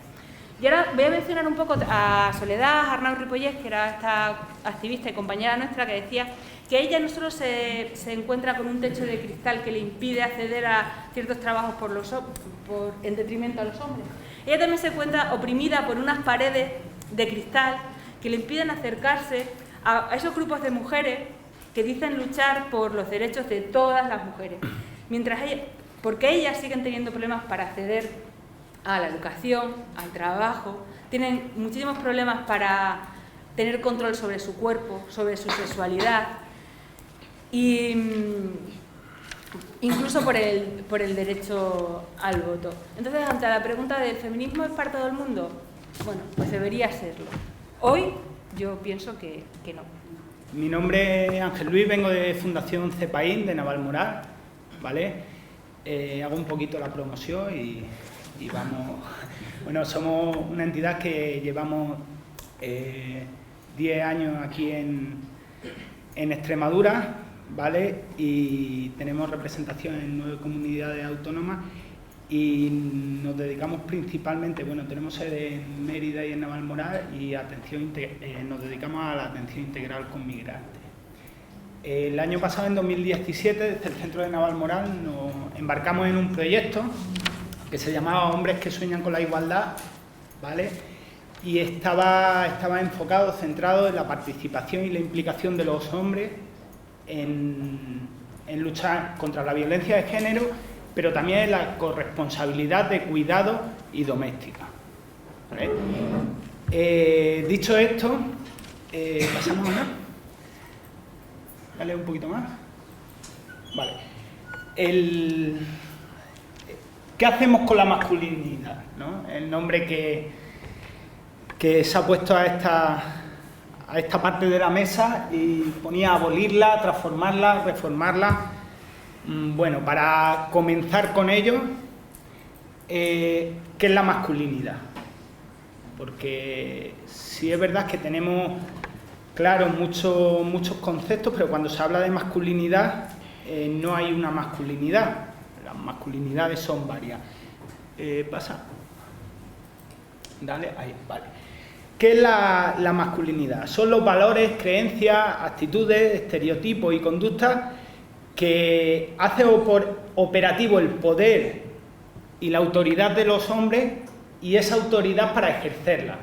Y ahora voy a mencionar un poco a Soledad Arnau Ripollés, que era esta activista y compañera nuestra, que decía que ella no solo se encuentra con un techo de cristal que le impide acceder a ciertos trabajos en detrimento a los hombres. Ella también se encuentra oprimida por unas paredes de cristal que le impiden acercarse a esos grupos de mujeres que dicen luchar por los derechos de todas las mujeres, porque ellas siguen teniendo problemas para acceder a la educación, al trabajo, tienen muchísimos problemas para tener control sobre su cuerpo, sobre su sexualidad, y incluso por el derecho al voto. Entonces, ante la pregunta del feminismo es para todo el mundo, bueno, pues debería serlo. Hoy yo pienso que no. Mi nombre es Ángel Luis, vengo de Fundación CEPAIN de Navalmoral, ¿vale? Hago un poquito la promoción y vamos. Bueno, somos una entidad que llevamos 10 años aquí en Extremadura, ¿vale? Y tenemos representación en 9 comunidades autónomas y nos dedicamos principalmente, bueno, tenemos sede en Mérida y en Navalmoral y nos dedicamos a la atención integral con migrantes. El año pasado, en 2017, desde el centro de Navalmoral nos embarcamos en un proyecto que se llamaba Hombres que sueñan con la igualdad, ¿vale? Y estaba enfocado, centrado en la participación y la implicación de los hombres en luchar contra la violencia de género, pero también en la corresponsabilidad de cuidado y doméstica, ¿vale? Dicho esto, pasamos a... Dale un poquito más. Vale. ¿Qué hacemos con la masculinidad, ¿no? El nombre que se ha puesto a esta parte de la mesa y ponía abolirla, transformarla, reformarla. Bueno, para comenzar con ello, ¿qué es la masculinidad? Porque sí es verdad que tenemos, claro, muchos conceptos, pero cuando se habla de masculinidad no hay una masculinidad. Las masculinidades son varias. ¿Pasa? Dale, ahí, vale. ¿Qué es la masculinidad? Son los valores, creencias, actitudes, estereotipos y conductas que hace operativo el poder y la autoridad de los hombres y esa autoridad para ejercerla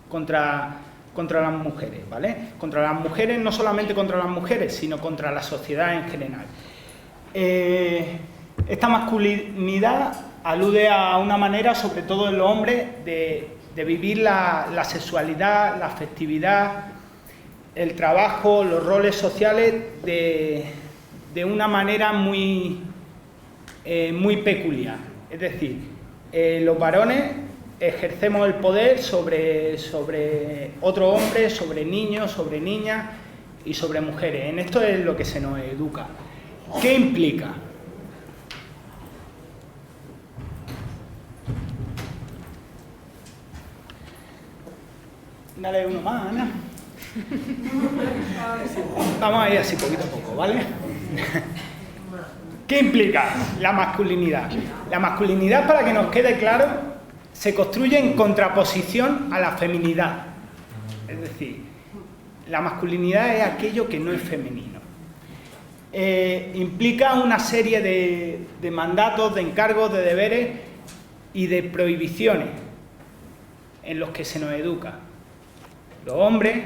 contra las mujeres, ¿vale? Contra las mujeres, no solamente contra las mujeres, sino contra la sociedad en general. Esta masculinidad alude a una manera, sobre todo en los hombres, de vivir la sexualidad, la afectividad, el trabajo, los roles sociales de una manera muy peculiar. Es decir, los varones ejercemos el poder sobre otro hombre, sobre niños, sobre niñas y sobre mujeres. En esto es lo que se nos educa. ¿Qué implica? Dale uno más, Ana. Vamos a ir así poquito a poco, ¿vale? ¿Qué implica la masculinidad? La masculinidad, para que nos quede claro, se construye en contraposición a la feminidad. Es decir, la masculinidad es aquello que no es femenino. implica una serie de mandatos, de encargos, de deberes y de prohibiciones en los que se nos educa. Los hombres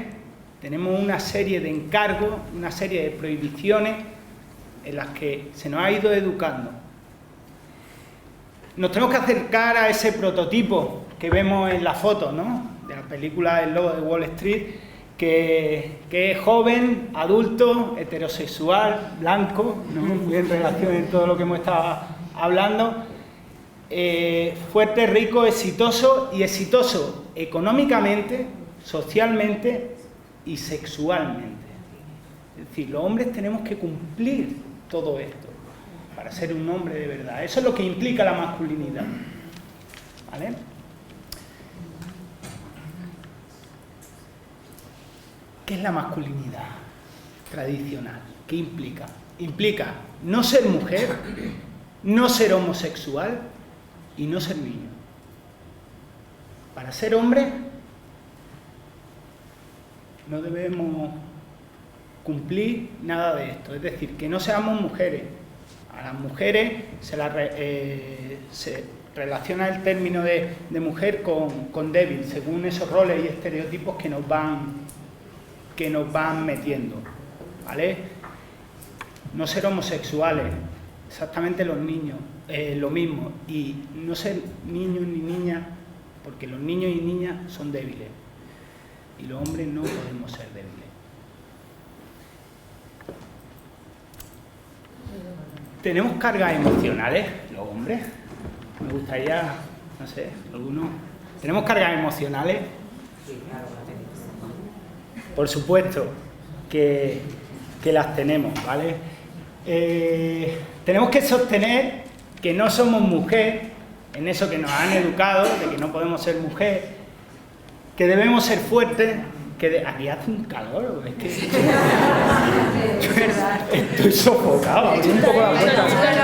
tenemos una serie de encargos, una serie de prohibiciones en las que se nos ha ido educando. Nos tenemos que acercar a ese prototipo que vemos en la foto, ¿no?, de la película El Lobo de Wall Street, que es joven, adulto, heterosexual, blanco, ¿no?, muy en relación en todo lo que hemos estado hablando, fuerte, rico, exitoso, y exitoso económicamente, socialmente y sexualmente. Es decir, los hombres tenemos que cumplir todo esto para ser un hombre de verdad. Eso es lo que implica la masculinidad, ¿vale? ¿Qué es la masculinidad tradicional? ¿Qué implica? Implica no ser mujer, no ser homosexual y no ser niño. Para ser hombre no debemos cumplir nada de esto, es decir, que no seamos mujeres. A las mujeres se relaciona el término de mujer con débil, según esos roles y estereotipos que nos van metiendo, ¿vale? No ser homosexuales, exactamente lo mismo, y no ser niños ni niñas, porque los niños y niñas son débiles, y los hombres no podemos ser débiles. ¿Tenemos cargas emocionales, los hombres? Me gustaría, no sé, algunos. ¿Tenemos cargas emocionales? Por supuesto que las tenemos, ¿vale? Tenemos que sostener que no somos mujer, en eso que nos han educado, de que no podemos ser mujer, que debemos ser fuertes, que aquí hace un calor, es que estoy sofocado, abrí un poco la puerta, por favor.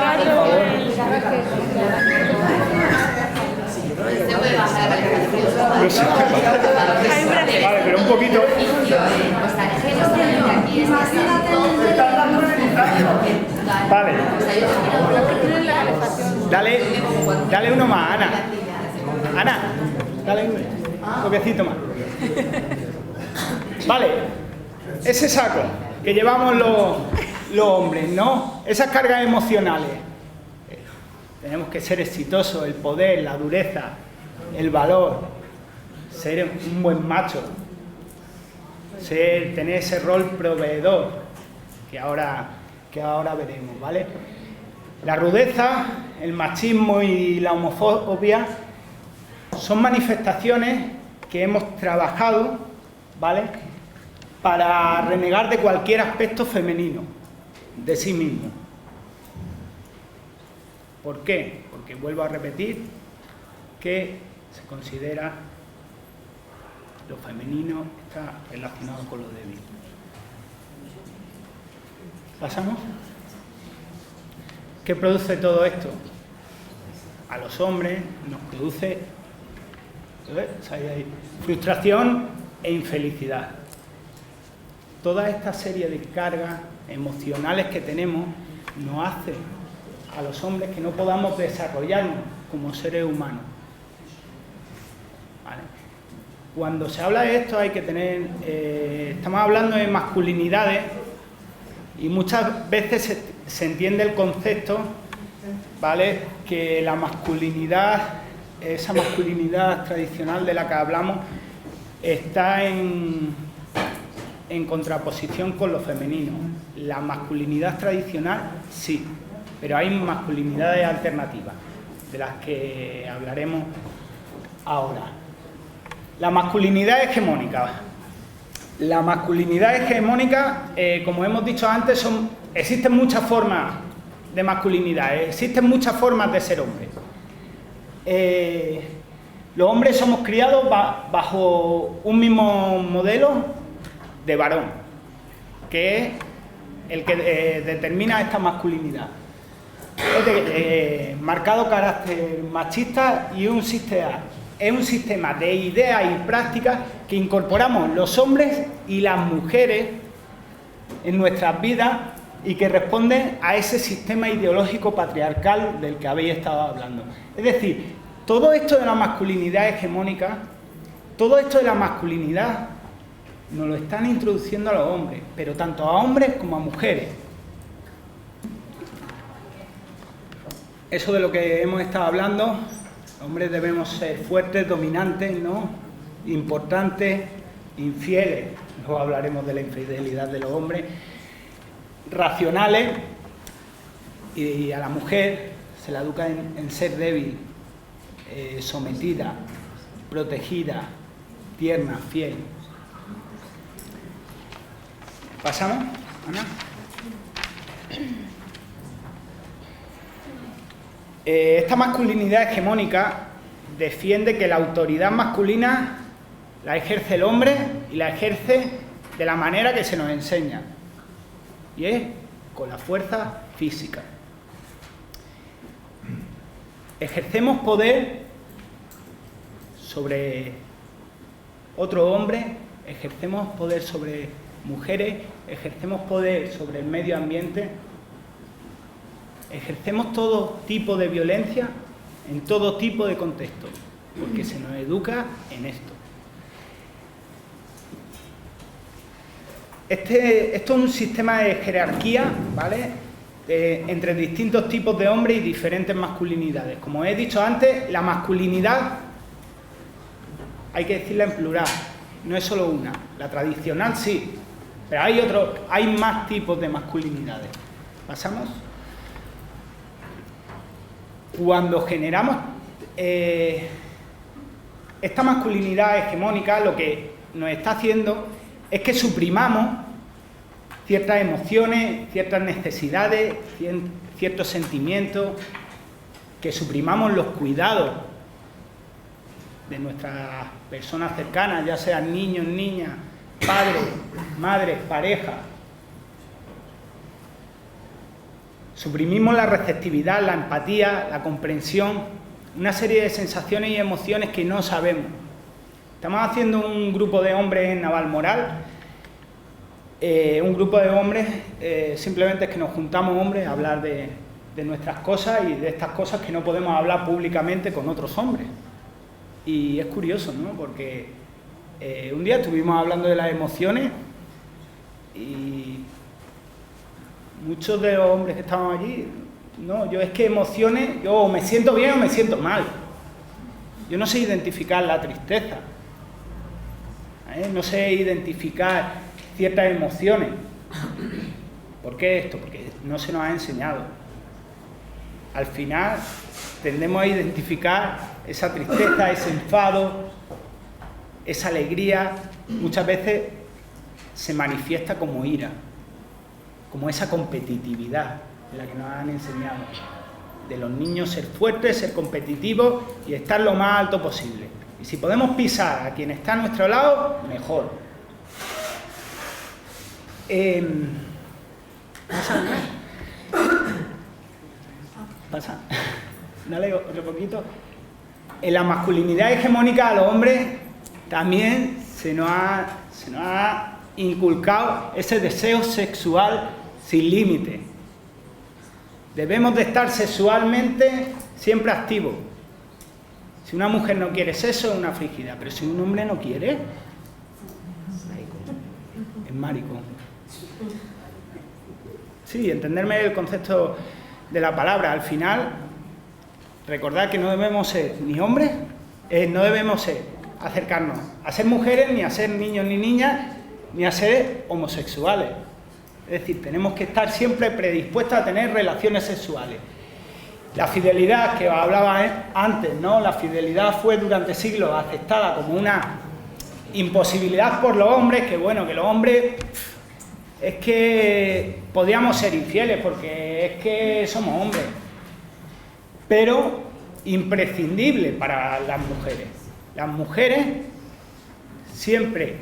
Vale, pero un poquito. Vale. Dale uno más, Ana. Ana, dale un toquecito más. Vale, ese saco que llevamos los hombres, ¿no? Esas cargas emocionales. Tenemos que ser exitosos, el poder, la dureza, el valor, ser un buen macho, tener ese rol proveedor que ahora veremos, ¿vale? La rudeza, el machismo y la homofobia son manifestaciones que hemos trabajado, ¿vale?, para renegar de cualquier aspecto femenino de sí mismo. ¿Por qué? Porque vuelvo a repetir que se considera lo femenino está relacionado con lo débil. ¿Pasamos? ¿Qué produce todo esto? A los hombres nos produce frustración e infelicidad. Toda esta serie de cargas emocionales que tenemos nos hace a los hombres que no podamos desarrollarnos como seres humanos. ¿Vale? Cuando se habla de esto hay que tener... estamos hablando de masculinidades y muchas veces se entiende el concepto, ¿vale?, que la masculinidad, esa masculinidad tradicional de la que hablamos, está en contraposición con lo femenino. La masculinidad tradicional sí, pero hay masculinidades alternativas, de las que hablaremos ahora. La masculinidad hegemónica. La masculinidad hegemónica, como hemos dicho antes, existen muchas formas de masculinidad, existen muchas formas de ser hombre. Los hombres somos criados bajo un mismo modelo de varón, que es el que determina esta masculinidad. Marcado carácter machista y es un sistema de ideas y prácticas que incorporamos los hombres y las mujeres en nuestras vidas y que responde a ese sistema ideológico patriarcal del que habéis estado hablando. Es decir, todo esto de la masculinidad hegemónica, todo esto de la masculinidad nos lo están introduciendo a los hombres, pero tanto a hombres como a mujeres. Eso de lo que hemos estado hablando, los hombres debemos ser fuertes, dominantes, ¿no? Importantes, infieles, luego hablaremos de la infidelidad de los hombres, racionales, y a la mujer se la educa en ser débil, sometida, protegida, tierna, fiel. ¿Pasamos, Ana? Esta masculinidad hegemónica defiende que la autoridad masculina la ejerce el hombre y la ejerce de la manera que se nos enseña, y es con la fuerza física. Ejercemos poder sobre otro hombre, ejercemos poder sobre mujeres, ejercemos poder sobre el medio ambiente, ejercemos todo tipo de violencia en todo tipo de contextos, porque se nos educa en esto. Esto es un sistema de jerarquía, ¿vale? Entre distintos tipos de hombres y diferentes masculinidades. Como he dicho antes, la masculinidad hay que decirla en plural, no es solo una. La tradicional sí, pero hay más tipos de masculinidades. ¿Pasamos? Cuando generamos esta masculinidad hegemónica, lo que nos está haciendo es que suprimamos ciertas emociones, ciertas necesidades, ciertos sentimientos, que suprimamos los cuidados de nuestras personas cercanas, ya sean niños, niñas, padres, madres, parejas. Suprimimos la receptividad, la empatía, la comprensión, una serie de sensaciones y emociones que no sabemos. Estamos haciendo un grupo de hombres en Navalmoral, un grupo de hombres, simplemente es que nos juntamos hombres a hablar de nuestras cosas y de estas cosas que no podemos hablar públicamente con otros hombres. Y es curioso, ¿no? Porque un día estuvimos hablando de las emociones y muchos de los hombres que estaban allí, no, yo es que emociones, yo o me siento bien o me siento mal. Yo no sé identificar la tristeza, no sé identificar ciertas emociones. ¿Por qué esto? Porque no se nos ha enseñado. Al final tendemos a identificar esa tristeza, ese enfado, esa alegría, muchas veces se manifiesta como ira, como esa competitividad de la que nos han enseñado. De los niños ser fuertes, ser competitivos y estar lo más alto posible. Y si podemos pisar a quien está a nuestro lado, mejor. Pasa. Dale otro poquito. En la masculinidad hegemónica a los hombres también se nos ha inculcado ese deseo sexual sin límite. Debemos de estar sexualmente siempre activos. Si una mujer no quiere sexo, es una frígida, pero si un hombre no quiere, es maricón. Sí, entenderme el concepto de la palabra. Al final, recordad que no debemos ser ni hombres, no debemos acercarnos a ser mujeres, ni a ser niños ni niñas, ni a ser homosexuales. Es decir, tenemos que estar siempre predispuestos a tener relaciones sexuales. La fidelidad que os hablaba antes, ¿no? La fidelidad fue durante siglos aceptada como una imposibilidad por los hombres, que bueno, que los hombres es que podíamos ser infieles porque es que somos hombres, pero imprescindible para las mujeres. Las mujeres siempre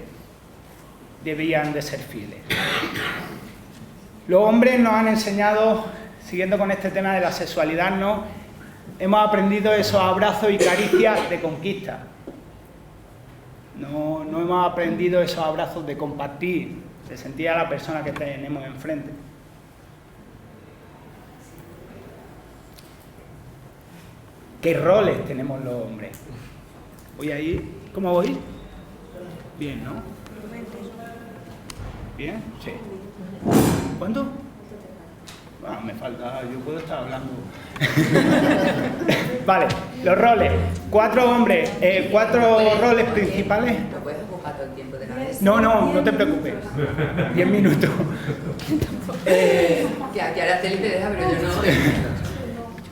debían de ser fieles. Los hombres nos han enseñado, siguiendo con este tema de la sexualidad, ¿no? Hemos aprendido esos abrazos y caricias de conquista. No hemos aprendido esos abrazos de compartir, de sentir a la persona que tenemos enfrente. ¿Qué roles tenemos los hombres? ¿Voy ahí? ¿Cómo voy? Bien, ¿no? ¿Bien? Sí. ¿Cuánto? Bueno, me falta, yo puedo estar hablando. Vale, los roles. 4 hombres, 4 roles principales. ¿No puedes ocupar todo el tiempo de la mesa? No te preocupes. 10 minutos. Que Araceli me deja, pero yo no.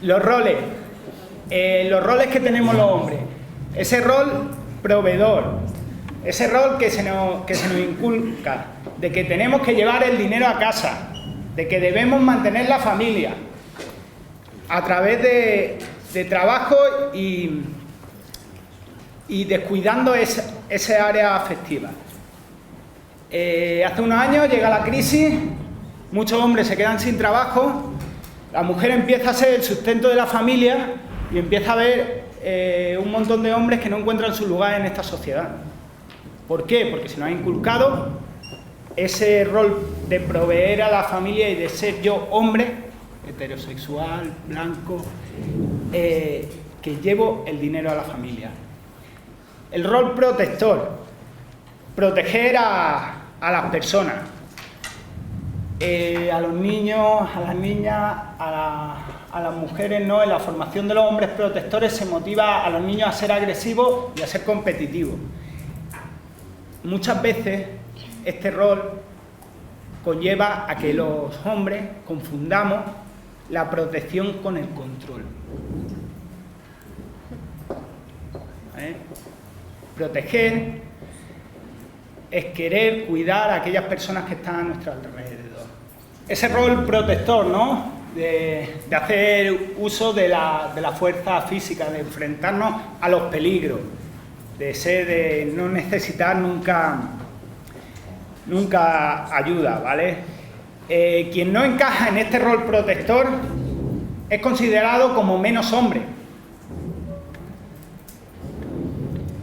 Los roles. Los roles que tenemos los hombres. Ese rol proveedor. Ese rol que se nos inculca. De que tenemos que llevar el dinero a casa. De que debemos mantener la familia. A través de trabajo y descuidando esa área afectiva. Hace unos años llega la crisis, muchos hombres se quedan sin trabajo, la mujer empieza a ser el sustento de la familia y empieza a haber un montón de hombres que no encuentran su lugar en esta sociedad. ¿Por qué? Porque se nos ha inculcado ese rol de proveer a la familia y de ser yo hombre, heterosexual, blanco, que llevo el dinero a la familia. El rol protector, proteger a las personas, a los niños, a las niñas, a las mujeres, ¿no? En la formación de los hombres protectores se motiva a los niños a ser agresivos y a ser competitivos. Muchas veces este rol conlleva a que los hombres confundamos la protección con el control. Proteger es querer cuidar a aquellas personas que están a nuestro alrededor. Ese rol protector, ¿no? De hacer uso de la fuerza física, de enfrentarnos a los peligros, de no necesitar nunca ayuda, ¿vale? Quien no encaja en este rol protector es considerado como menos hombre.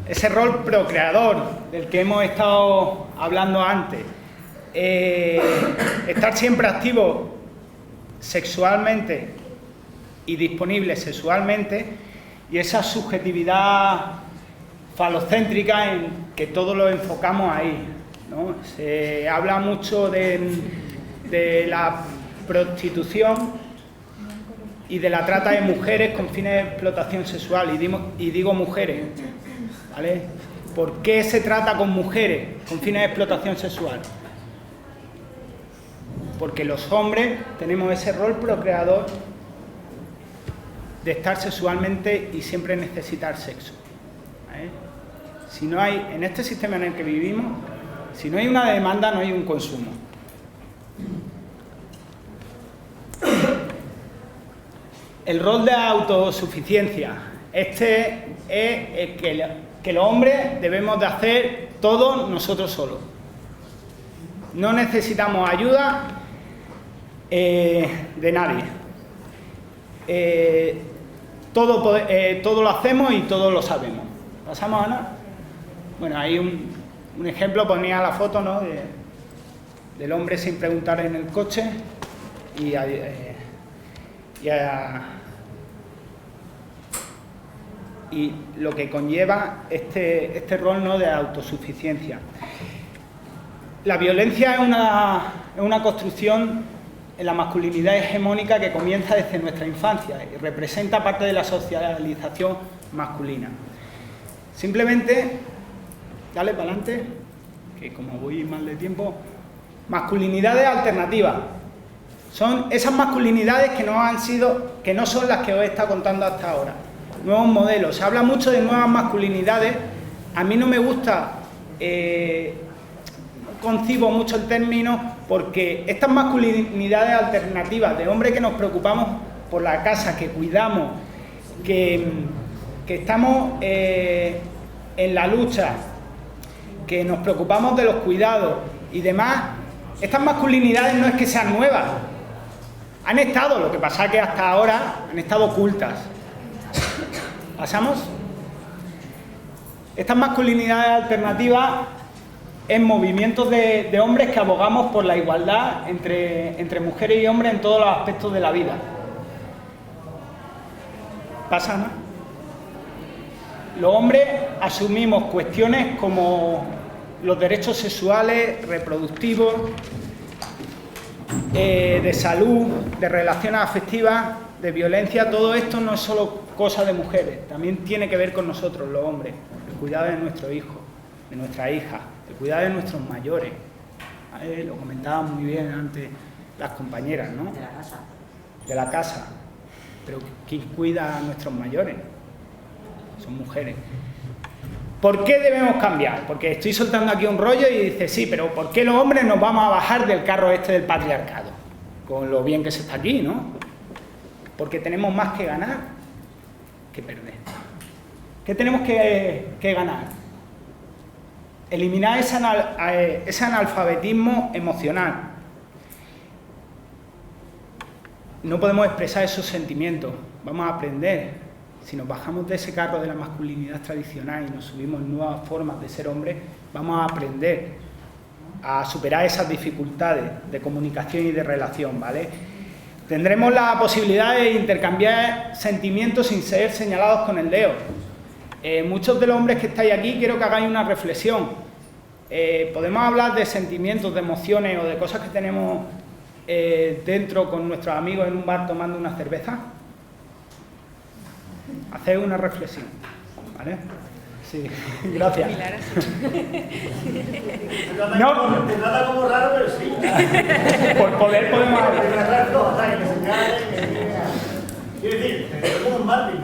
Ese rol procreador del que hemos estado hablando antes, estar siempre activo sexualmente y disponible sexualmente, y esa subjetividad falocéntrica en que todo lo enfocamos ahí, ¿no? Se habla mucho de la prostitución y de la trata de mujeres con fines de explotación sexual, y digo mujeres, ¿vale? ¿Por qué se trata con mujeres con fines de explotación sexual? Porque los hombres tenemos ese rol procreador de estar sexualmente y siempre necesitar sexo, ¿vale? Si no hay, en este sistema en el que vivimos, si no hay una demanda, no hay un consumo. El rol de autosuficiencia. Este es el que los hombres debemos de hacer todo nosotros solos. No necesitamos ayuda de nadie. Todo lo hacemos y todo lo sabemos. ¿Pasamos, Ana? Bueno, hay un ejemplo, ponía la foto, ¿no? Del hombre sin preguntar en el coche y lo que conlleva este rol, ¿no? De autosuficiencia. La violencia es una construcción en la masculinidad hegemónica que comienza desde nuestra infancia y representa parte de la socialización masculina. Simplemente, dale para adelante, que como voy mal de tiempo, masculinidades alternativas. Son esas masculinidades que no son las que os he estado contando hasta ahora. Nuevos modelos. Se habla mucho de nuevas masculinidades. A mí no me gusta, no concibo mucho el término, porque estas masculinidades alternativas de hombres que nos preocupamos por la casa, que cuidamos, que estamos en la lucha, que nos preocupamos de los cuidados y demás, estas masculinidades no es que sean nuevas. Han estado, lo que pasa es que hasta ahora han estado ocultas. ¿Pasamos? Estas masculinidades alternativas en movimientos de hombres que abogamos por la igualdad entre mujeres y hombres en todos los aspectos de la vida. ¿Pasa, no? Los hombres asumimos cuestiones como los derechos sexuales, reproductivos, de salud, de relaciones afectivas, de violencia. Todo esto no es solo cosa de mujeres, también tiene que ver con nosotros, los hombres. El cuidado de nuestros hijos, de nuestras hijas, el cuidado de nuestros mayores. Lo comentaban muy bien antes las compañeras, ¿no? De la casa. De la casa. Pero ¿quién cuida a nuestros mayores? Son mujeres. ¿Por qué debemos cambiar? Porque estoy soltando aquí un rollo y dice, sí, pero ¿por qué los hombres nos vamos a bajar del carro este del patriarcado? Con lo bien que se está aquí, ¿no? Porque tenemos más que ganar que perder. ¿Qué tenemos que ganar? Eliminar ese analfabetismo emocional. No podemos expresar esos sentimientos. Vamos a aprender. Si nos bajamos de ese carro de la masculinidad tradicional y nos subimos nuevas formas de ser hombres, vamos a aprender a superar esas dificultades de comunicación y de relación, ¿vale? Tendremos la posibilidad de intercambiar sentimientos sin ser señalados con el dedo. Muchos de los hombres que estáis aquí quiero que hagáis una reflexión. Podemos hablar de sentimientos, de emociones o de cosas que tenemos dentro con nuestros amigos en un bar tomando una cerveza. Haced una reflexión, ¿vale? Sí, gracias. No, te trata como raro, pero sí. Por poder podemos hablar. Quiero decir, es como un Martín.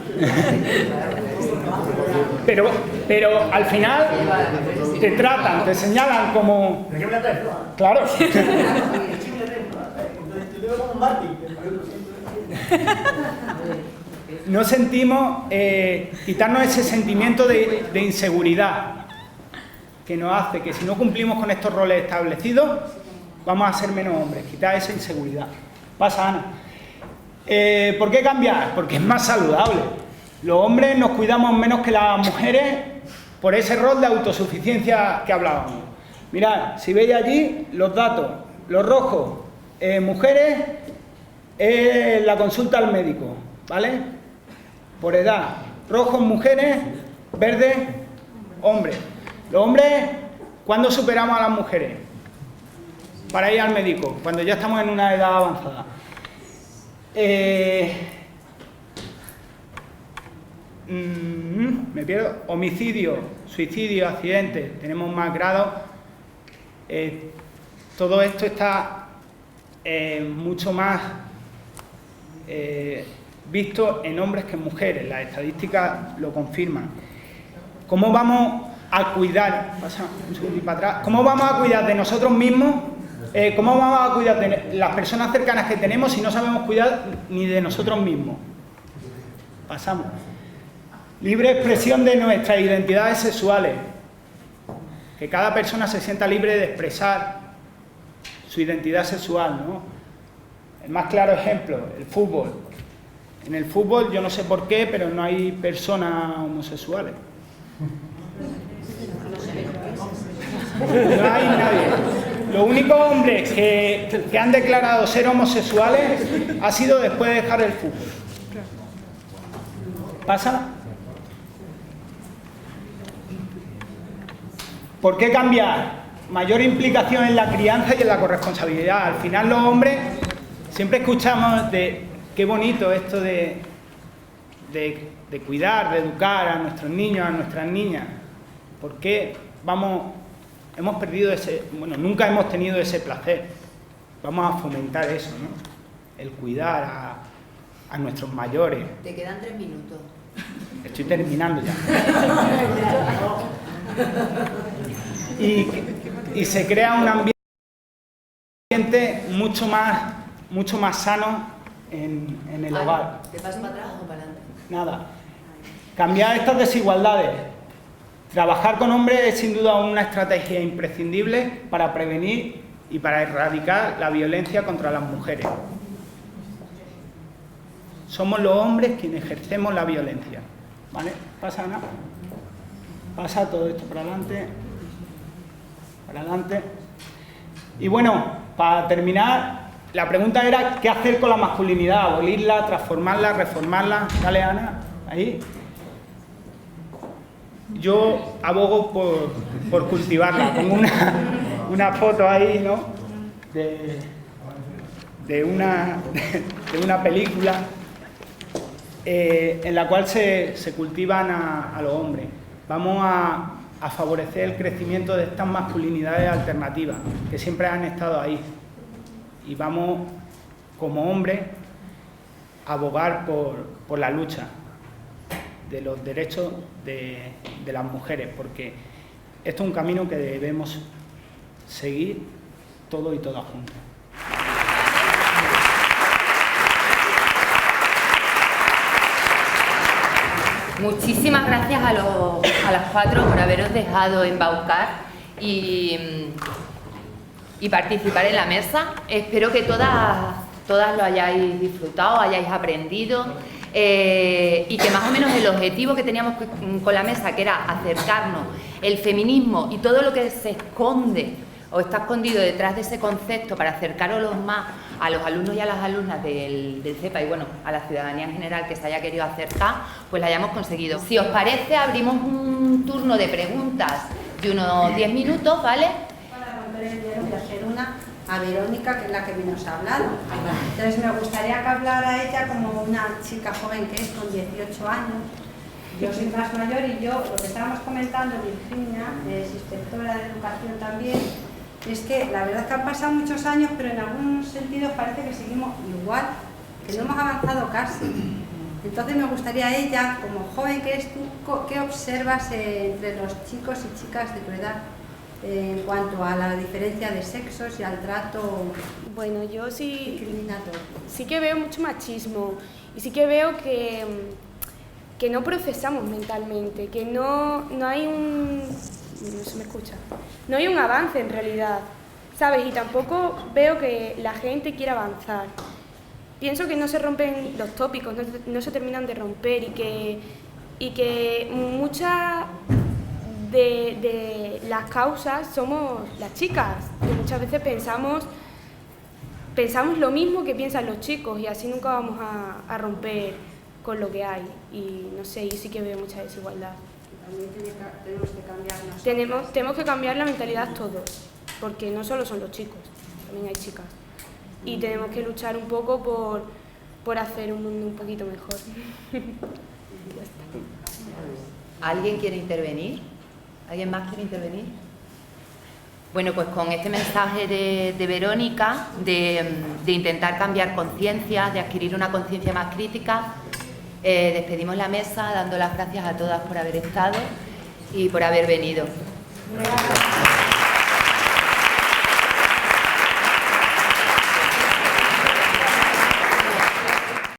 Pero al final te tratan, te señalan como... ¿De qué me traes? Claro. Entonces te veo como un Martín. No sentimos quitarnos ese sentimiento de inseguridad que nos hace que si no cumplimos con estos roles establecidos vamos a ser menos hombres, quitar esa inseguridad. Pasa, Ana. ¿Por qué cambiar? Porque es más saludable. Los hombres nos cuidamos menos que las mujeres por ese rol de autosuficiencia que hablábamos. Mirad, si veis allí los datos, los rojos, mujeres, la consulta al médico, ¿vale? Por edad, rojos mujeres, verdes hombres. Los hombres, ¿cuándo superamos a las mujeres? Para ir al médico, cuando ya estamos en una edad avanzada. Me pierdo. Homicidio, suicidio, accidentes, tenemos más grados. Todo esto está mucho más visto en hombres que en mujeres. Las estadísticas lo confirman. ¿Cómo vamos a cuidar? Pasa un segundito para atrás. ¿Cómo vamos a cuidar de nosotros mismos? ¿Cómo vamos a cuidar de las personas cercanas que tenemos si no sabemos cuidar ni de nosotros mismos? Pasamos. Libre expresión de nuestras identidades sexuales. Que cada persona se sienta libre de expresar su identidad sexual, ¿no? El más claro ejemplo, el fútbol. En el fútbol, yo no sé por qué, pero no hay personas homosexuales. No hay nadie. Los únicos hombres que han declarado ser homosexuales ha sido después de dejar el fútbol. ¿Pasa? ¿Por qué cambiar? Mayor implicación en la crianza y en la corresponsabilidad. Al final los hombres siempre escuchamos de qué bonito esto de cuidar, de educar a nuestros niños, a nuestras niñas. ¿Por qué hemos perdido nunca hemos tenido ese placer? Vamos a fomentar eso, ¿no? El cuidar a nuestros mayores. Te quedan 3 minutos. Estoy terminando ya. Y se crea un ambiente mucho más sano en el hogar. ¿Te paso para atrás o para adelante? Nada. Cambiar estas desigualdades. Trabajar con hombres es sin duda una estrategia imprescindible para prevenir y para erradicar la violencia contra las mujeres. Somos los hombres quienes ejercemos la violencia. ¿Vale? Pasa, Ana. Pasa todo esto para adelante. Para adelante. Y bueno, para terminar, la pregunta era ¿qué hacer con la masculinidad? Abolirla, transformarla, reformarla. Dale, Ana, ahí. yo abogo por cultivarla. Pongo una foto ahí, ¿no? de una película en la cual se cultivan a los hombres. Vamos a favorecer el crecimiento de estas masculinidades alternativas que siempre han estado ahí, y vamos como hombres a abogar por la lucha de los derechos de las mujeres, porque esto es un camino que debemos seguir todos y todas juntos. Muchísimas gracias a las 4 por haberos dejado embaucar y participar en la mesa. Espero que todas lo hayáis disfrutado, hayáis aprendido y que más o menos el objetivo que teníamos con la mesa, que era acercarnos el feminismo y todo lo que se esconde o está escondido detrás de ese concepto para acercaros más a los alumnos y a las alumnas del CEPA y bueno, a la ciudadanía en general que se haya querido acercar, pues la hayamos conseguido. Si os parece, abrimos un turno de preguntas de unos 10 minutos, ¿vale? Para romper el hielo voy a hacer una a Verónica, que es la que nos ha hablado. Entonces me gustaría que hablara ella como una chica joven que es, con 18 años. Yo soy más mayor y yo, lo que estábamos comentando, Virginia, es inspectora de educación también, es que la verdad es que han pasado muchos años, pero en algún sentido parece que seguimos igual, que no hemos avanzado casi. Entonces me gustaría ella, como joven que eres tú, ¿qué observas entre los chicos y chicas de tu edad en cuanto a la diferencia de sexos y al trato Bueno, yo sí discriminatorio? Sí que veo mucho machismo y sí que veo que no procesamos mentalmente, que no hay un... no se me escucha. No hay un avance en realidad, ¿sabes? Y tampoco veo que la gente quiera avanzar. Pienso que no se rompen los tópicos, no se terminan de romper y que muchas de las causas somos las chicas, que muchas veces pensamos lo mismo que piensan los chicos y así nunca vamos a romper con lo que hay. Y no sé, y sí que veo mucha desigualdad. También tenemos que cambiarnos. Tenemos que cambiar la mentalidad todos, porque no solo son los chicos, también hay chicas. Y tenemos que luchar un poco por hacer un mundo un poquito mejor. ¿Alguien quiere intervenir? ¿Alguien más quiere intervenir? Bueno, pues con este mensaje de Verónica, de intentar cambiar conciencia, de adquirir una conciencia más crítica, despedimos la mesa dando las gracias a todas por haber estado y por haber venido. Gracias.